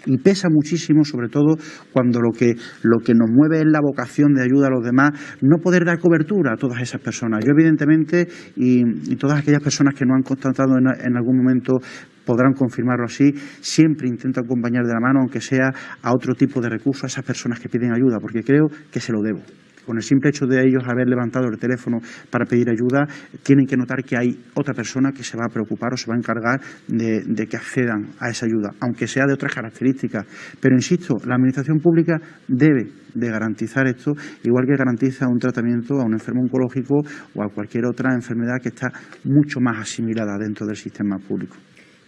Y pesa muchísimo, sobre todo cuando lo que nos mueve es la vocación de ayuda a los demás, no poder dar cobertura a todas esas personas. Yo, evidentemente, y todas aquellas personas que nos han constatado en algún momento podrán confirmarlo así, siempre intento acompañar de la mano, aunque sea a otro tipo de recursos, a esas personas que piden ayuda, porque creo que se lo debo. Con el simple hecho de ellos haber levantado el teléfono para pedir ayuda, tienen que notar que hay otra persona que se va a preocupar o se va a encargar de que accedan a esa ayuda, aunque sea de otras características. Pero insisto, la administración pública debe de garantizar esto, igual que garantiza un tratamiento a un enfermo oncológico o a cualquier otra enfermedad que está mucho más asimilada dentro del sistema público.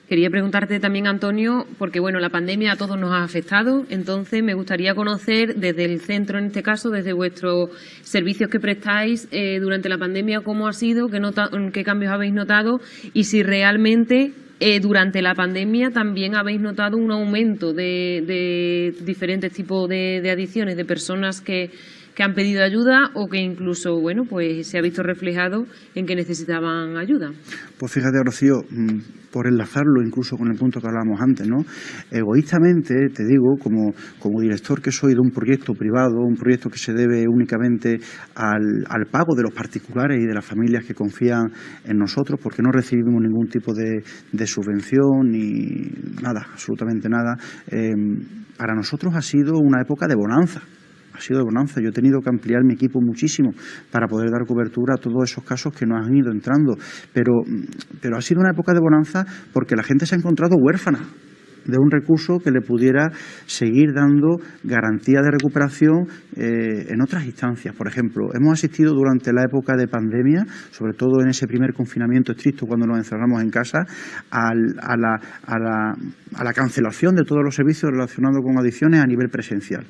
Quería preguntarte también, Antonio, porque bueno, la pandemia a todos nos ha afectado, entonces me gustaría conocer desde el centro, en este caso, desde vuestros servicios que prestáis durante la pandemia, cómo ha sido, qué cambios habéis notado y si realmente durante la pandemia también habéis notado un aumento de diferentes tipos de adicciones, de personas que han pedido ayuda o que incluso, bueno, pues se ha visto reflejado en que necesitaban ayuda. Pues fíjate, Rocío, por enlazarlo incluso con el punto que hablábamos antes, ¿no? Egoístamente, te digo, como director que soy de un proyecto privado, un proyecto que se debe únicamente al pago de los particulares y de las familias que confían en nosotros, porque no recibimos ningún tipo de subvención ni nada, absolutamente nada. Para nosotros ha sido una época de bonanza. Ha ha sido de bonanza. Yo he tenido que ampliar mi equipo muchísimo para poder dar cobertura a todos esos casos que nos han ido entrando. Pero ha sido una época de bonanza porque la gente se ha encontrado huérfana de un recurso que le pudiera seguir dando garantía de recuperación en otras instancias. Por ejemplo, hemos asistido durante la época de pandemia, sobre todo en ese primer confinamiento estricto cuando nos encerramos en casa, a la cancelación de todos los servicios relacionados con adicciones a nivel presencial.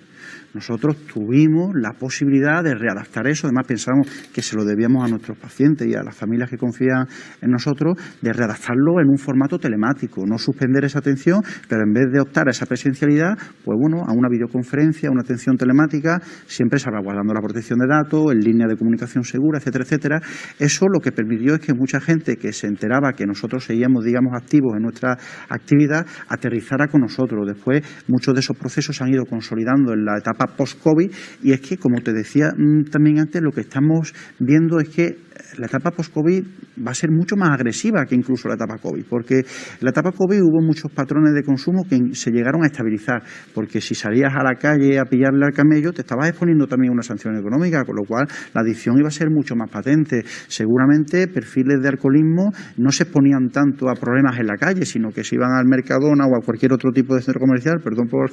Nosotros tuvimos la posibilidad de readaptar eso, además pensamos que se lo debíamos a nuestros pacientes y a las familias que confían en nosotros, de readaptarlo en un formato telemático, no suspender esa atención, pero en vez de optar a esa presencialidad, pues bueno, a una videoconferencia, a una atención telemática, siempre salvaguardando la protección de datos, en línea de comunicación segura, etcétera, etcétera. Eso lo que permitió es que mucha gente que se enteraba que nosotros seguíamos, digamos, activos en nuestra actividad, aterrizara con nosotros. Después, muchos de esos procesos se han ido consolidando en la etapa post-COVID, y es que, como te decía también antes, lo que estamos viendo es que la etapa post-COVID va a ser mucho más agresiva que incluso la etapa COVID, porque en la etapa COVID hubo muchos patrones de consumo que se llegaron a estabilizar, porque si salías a la calle a pillarle al camello te estabas exponiendo también a una sanción económica, con lo cual la adicción iba a ser mucho más patente. Seguramente perfiles de alcoholismo no se exponían tanto a problemas en la calle, sino que se iban al Mercadona o a cualquier otro tipo de centro comercial, perdón por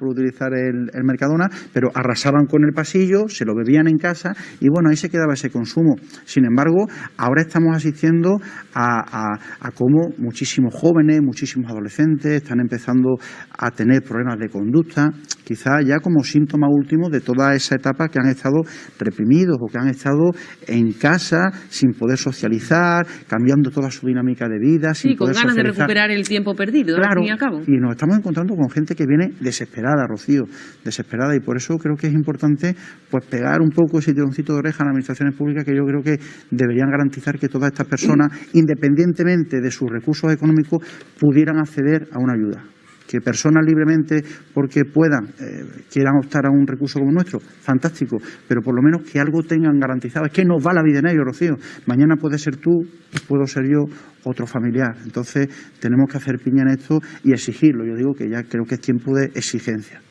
utilizar el Mercadona, pero arrasaban con el pasillo, se lo bebían en casa y bueno, ahí se quedaba ese consumo. Sin embargo, ahora estamos asistiendo a cómo muchísimos jóvenes, muchísimos adolescentes están empezando a tener problemas de conducta, quizá ya como síntoma último de toda esa etapa que han estado reprimidos o que han estado en casa sin poder socializar, cambiando toda su dinámica de vida. Sí, sin con poder ganas de socializar. recuperar el tiempo perdido, Claro, al fin y al cabo. y nos estamos encontrando con gente que viene desesperada, Rocío, desesperada, y por eso creo que es importante pues pegar un poco ese tironcito de oreja a las administraciones públicas, que yo creo que deberían garantizar que todas estas personas, independientemente de sus recursos económicos, pudieran acceder a una ayuda. Que personas libremente, porque puedan, quieran optar a un recurso como nuestro, fantástico, pero por lo menos que algo tengan garantizado. Es que nos va la vida en ello, Rocío. Mañana puede ser tú, puedo ser yo, otro familiar. Entonces tenemos que hacer piña en esto y exigirlo. Yo digo que ya creo que es tiempo de exigencia.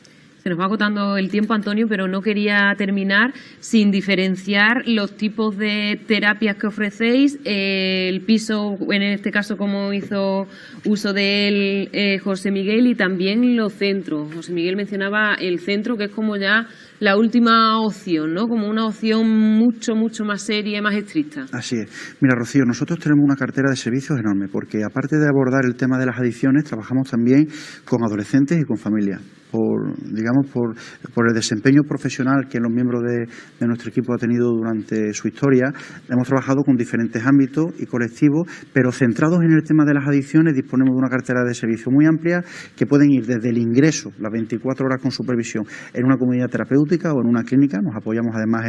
Se nos va agotando el tiempo, Antonio, pero no quería terminar sin diferenciar los tipos de terapias que ofrecéis, el piso, en este caso, como hizo uso de él José Miguel, y también los centros. José Miguel mencionaba el centro, que es como ya la última opción, ¿no? Como una opción mucho más seria y más estricta. Así es. Mira, Rocío, nosotros tenemos una cartera de servicios enorme, porque aparte de abordar el tema de las adicciones, trabajamos también con adolescentes y con familias. Por el desempeño profesional que los miembros de nuestro equipo ha tenido durante su historia, hemos trabajado con diferentes ámbitos y colectivos, pero centrados en el tema de las adicciones, disponemos de una cartera de servicios muy amplia que pueden ir desde el ingreso, las 24 horas con supervisión, en una comunidad terapéutica o en una clínica. Nos apoyamos además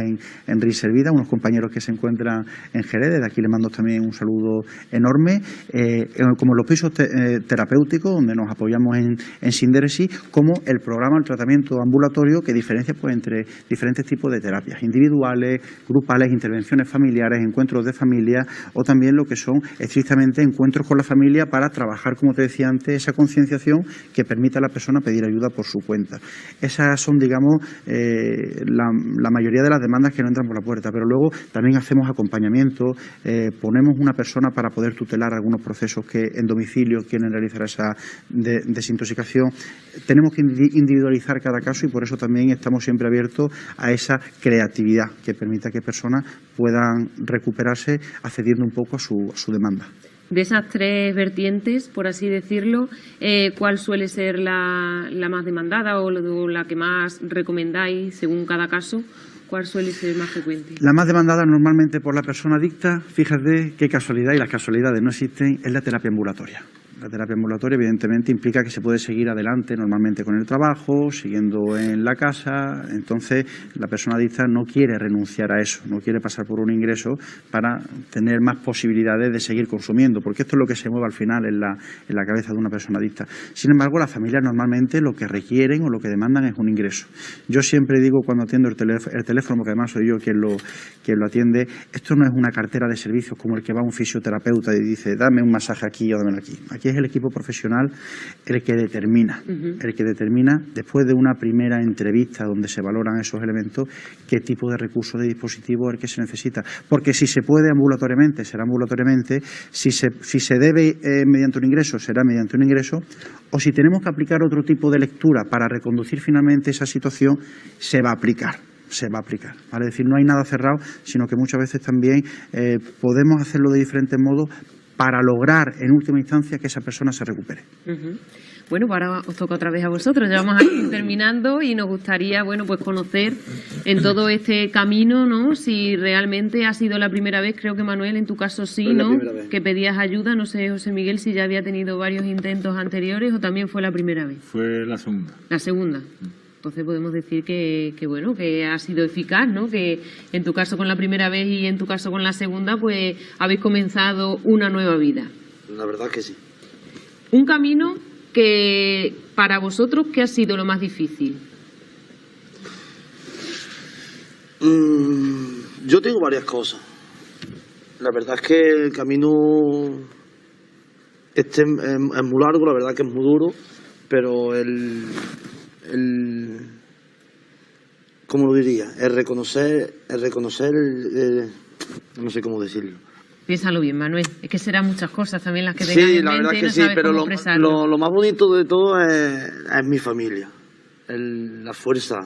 en Riservida, unos compañeros que se encuentran en Jerez, desde aquí les mando también un saludo enorme, como los pisos terapéuticos, donde nos apoyamos en Sinderesis, como el programa, el tratamiento ambulatorio, que diferencia pues entre diferentes tipos de terapias individuales, grupales, intervenciones familiares, encuentros de familia, o también lo que son estrictamente encuentros con la familia para trabajar, como te decía antes, esa concienciación que permita a la persona pedir ayuda por su cuenta. Esas son, digamos, la mayoría de las demandas que no entran por la puerta, pero luego también hacemos acompañamiento, ponemos una persona para poder tutelar algunos procesos que en domicilio quieren realizar esa desintoxicación. Tenemos que individualizar cada caso y por eso también estamos siempre abiertos a esa creatividad que permita que personas puedan recuperarse accediendo un poco a su demanda. De esas tres vertientes, por así decirlo, ¿cuál suele ser la más demandada o la que más recomendáis según cada caso? ¿Cuál suele ser más frecuente? La más demandada normalmente por la persona adicta, fíjate qué casualidad, y las casualidades no existen, es la terapia ambulatoria. La terapia ambulatoria evidentemente implica que se puede seguir adelante normalmente con el trabajo, siguiendo en la casa. Entonces la persona adicta no quiere renunciar a eso, no quiere pasar por un ingreso para tener más posibilidades de seguir consumiendo, porque esto es lo que se mueve al final en la cabeza de una persona adicta. Sin embargo, las familias normalmente lo que requieren o lo que demandan es un ingreso. Yo siempre digo cuando atiendo el teléfono, porque además soy yo quien lo atiende, esto no es una cartera de servicios como el que va a un fisioterapeuta y dice dame un masaje aquí o dámelo aquí. Aquí aquí es el equipo profesional el que determina, después de una primera entrevista donde se valoran esos elementos, qué tipo de recurso de dispositivo es el que se necesita. Porque si se puede ambulatoriamente, será ambulatoriamente, si se debe mediante un ingreso, será mediante un ingreso, o si tenemos que aplicar otro tipo de lectura para reconducir finalmente esa situación, se va a aplicar. ¿Vale? Es decir, no hay nada cerrado, sino que muchas veces también podemos hacerlo de diferentes modos para lograr en última instancia que esa persona se recupere. Bueno, pues ahora os toca otra vez a vosotros. Ya vamos a ir terminando y nos gustaría, bueno, pues conocer en todo este camino, ¿no? Si realmente ha sido la primera vez, creo que Manuel, en tu caso sí, ¿no? Que pedías ayuda. No sé, José Miguel, si ya había tenido varios intentos anteriores o también fue la primera vez. Fue la segunda. La segunda. Entonces podemos decir que bueno, que ha sido eficaz, ¿no? Que en tu caso con la primera vez y en tu caso con la segunda, pues habéis comenzado una nueva vida. La verdad que sí. Un camino que para vosotros, ¿qué ha sido lo más difícil? Yo tengo varias cosas. La verdad es que el camino es muy largo, la verdad que es muy duro, pero ¿cómo lo diría? El reconocer no sé cómo decirlo. Piénsalo bien, Manuel. Es que serán muchas cosas también las que tengas en mente. Sí, la verdad que no sí, pero lo más bonito de todo es mi familia. La fuerza,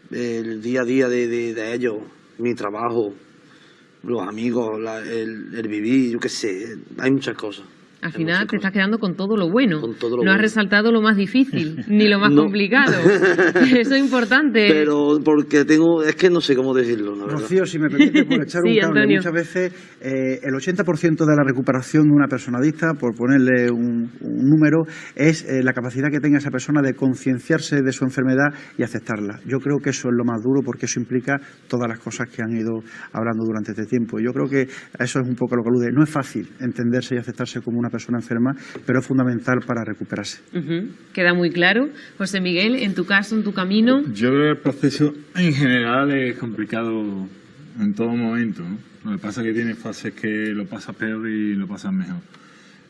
el día a día de ellos, mi trabajo, los amigos, el vivir, yo qué sé, hay muchas cosas. Al final te estás quedando con todo lo bueno. No has bueno. resaltado lo más difícil, ni lo más complicado. Eso es importante. Pero porque es que no sé cómo decirlo, la verdad. Rocío, si me permite, por echar un cable, Antonio. muchas veces el 80% de la recuperación de una persona adicta, por ponerle un número, es la capacidad que tenga esa persona de concienciarse de su enfermedad y aceptarla. Yo creo que eso es lo más duro porque eso implica todas las cosas que han ido hablando durante este tiempo. Yo creo que eso es un poco lo que alude. No es fácil entenderse y aceptarse como una persona enferma, pero es fundamental para recuperarse. Queda muy claro. José Miguel, en tu caso, en tu camino. Yo creo que el proceso en general es complicado en todo momento, ¿no? Lo que pasa es que tiene fases que lo pasas peor y lo pasas mejor.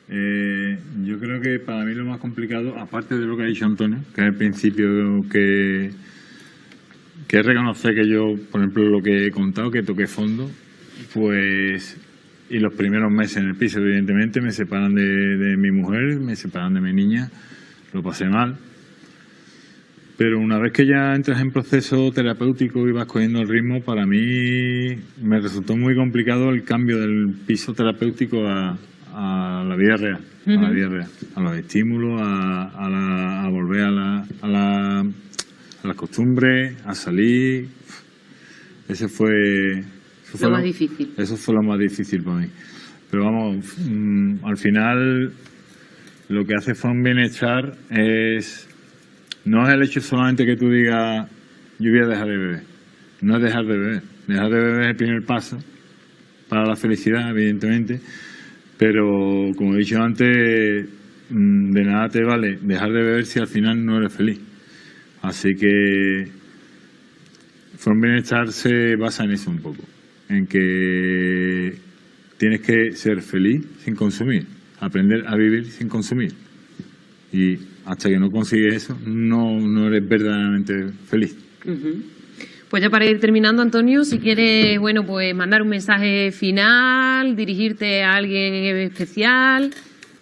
Yo creo que para mí lo más complicado, aparte de lo que ha dicho Antonio, que es el principio que es reconocer que yo, por ejemplo, lo que he contado, que toqué fondo, pues... Y los primeros meses en el piso, evidentemente, me separan de mi mujer, me separan de mi niña, lo pasé mal. Pero una vez que ya entras en proceso terapéutico y vas cogiendo el ritmo, para mí me resultó muy complicado el cambio del piso terapéutico a la vida real, a los estímulos, a volver a las costumbres, a salir. Ese fue... Lo más difícil. Eso fue lo más difícil para mí. Pero vamos, al final lo que hace From Bienestar no es el hecho solamente que tú digas yo voy a dejar de beber. No es dejar de beber. Dejar de beber es el primer paso para la felicidad, evidentemente. Pero como he dicho antes, de nada te vale dejar de beber si al final no eres feliz. Así que From Bienestar se basa en eso un poco. En que tienes que ser feliz sin consumir, aprender a vivir sin consumir. Y hasta que no consigues eso, no eres verdaderamente feliz. Pues ya para ir terminando, Antonio, si quieres, bueno, pues mandar un mensaje final, dirigirte a alguien especial.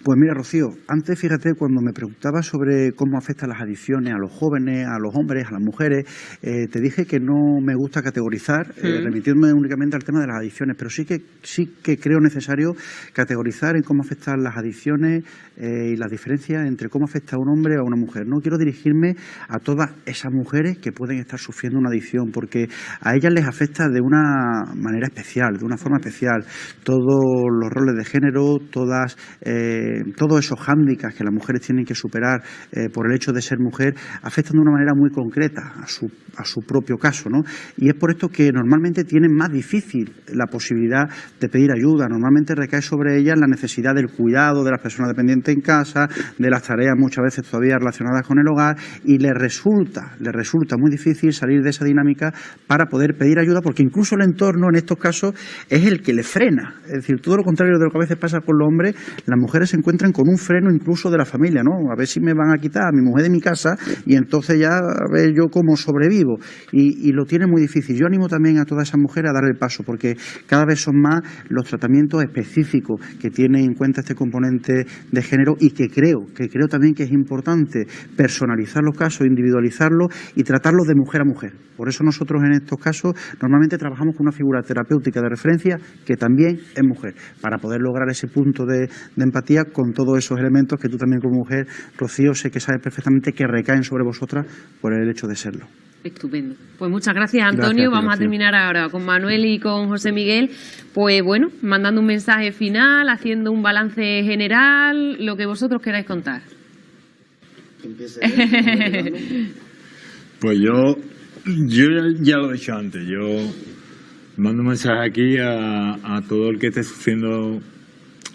Pues mira, Rocío, antes fíjate cuando me preguntaba sobre cómo afectan las adicciones a los jóvenes, a los hombres, a las mujeres, te dije que no me gusta categorizar, remitiéndome únicamente al tema de las adicciones, pero sí que creo necesario categorizar en cómo afectan las adicciones y las diferencias entre cómo afecta a un hombre o a una mujer. No quiero dirigirme a todas esas mujeres que pueden estar sufriendo una adicción, porque a ellas les afecta de una manera especial, de una forma especial. Todos los roles de género, todos esos hándicaps que las mujeres tienen que superar por el hecho de ser mujer, afectan de una manera muy concreta a su propio caso, ¿no? Y es por esto que normalmente tienen más difícil la posibilidad de pedir ayuda. Normalmente recae sobre ellas la necesidad del cuidado de las personas dependientes en casa, de las tareas muchas veces todavía relacionadas con el hogar, y les resulta muy difícil salir de esa dinámica para poder pedir ayuda, porque incluso el entorno en estos casos es el que le frena. Es decir, todo lo contrario de lo que a veces pasa con los hombres, las mujeres se encuentran con un freno incluso de la familia, ¿no? A ver si me van a quitar a mi mujer de mi casa y entonces ya a ver yo cómo sobrevivo. Y lo tienen muy difícil. Yo animo también a todas esas mujeres a dar el paso, porque cada vez son más los tratamientos específicos que tienen en cuenta este componente de género y que creo también que es importante personalizar los casos, individualizarlos y tratarlos de mujer a mujer. Por eso nosotros en estos casos normalmente trabajamos con una figura terapéutica de referencia que también es mujer, para poder lograr ese punto de empatía con todos esos elementos que tú también como mujer, Rocío, sé que sabes perfectamente que recaen sobre vosotras por el hecho de serlo. Estupendo. Pues muchas gracias, Antonio. Gracias, vamos a terminar ahora con Manuel y con José Miguel. Pues bueno, mandando un mensaje final, haciendo un balance general, lo que vosotros queráis contar. Pues yo ya lo he dicho antes. Yo mando un mensaje aquí a todo el que esté sufriendo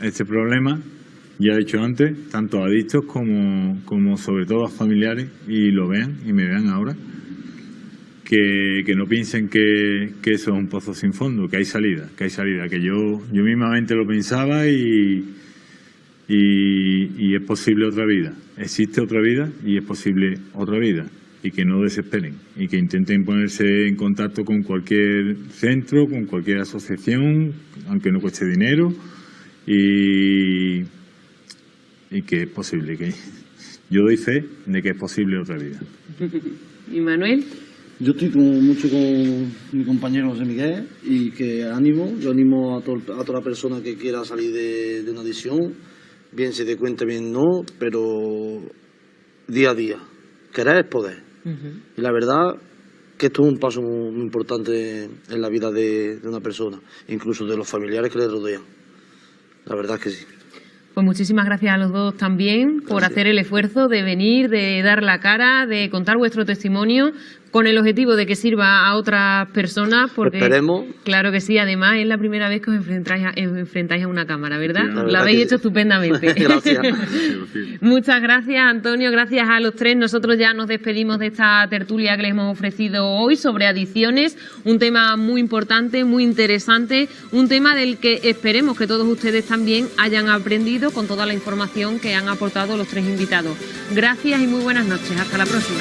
este problema. Ya he dicho antes, tanto a adictos como sobre todo a familiares, y lo vean y me vean ahora. Que no piensen que eso es un pozo sin fondo, que hay salida, que yo mismamente lo pensaba y es posible otra vida, existe otra vida y es posible otra vida, y que no desesperen y que intenten ponerse en contacto con cualquier centro, con cualquier asociación, aunque no cueste dinero, y que es posible, que yo doy fe de que es posible otra vida. ¿Y Manuel? Yo estoy mucho con mi compañero José Miguel y que yo animo a toda persona que quiera salir de una adicción, bien se dé cuenta, bien no, pero día a día. Querer es poder. Y la verdad que esto es un paso muy importante en la vida de una persona, incluso de los familiares que le rodean. La verdad es que sí. Pues muchísimas gracias a los dos también por hacer el esfuerzo de venir, de dar la cara, de contar vuestro testimonio con el objetivo de que sirva a otras personas, porque esperemos. Claro que sí, además es la primera vez que os enfrentáis a una cámara, ¿verdad? Sí, Lo habéis hecho estupendamente. Gracias. Muchas gracias, Antonio, gracias a los tres. Nosotros ya nos despedimos de esta tertulia que les hemos ofrecido hoy sobre adicciones, un tema muy importante, muy interesante, un tema del que esperemos que todos ustedes también hayan aprendido con toda la información que han aportado los tres invitados. Gracias y muy buenas noches. Hasta la próxima.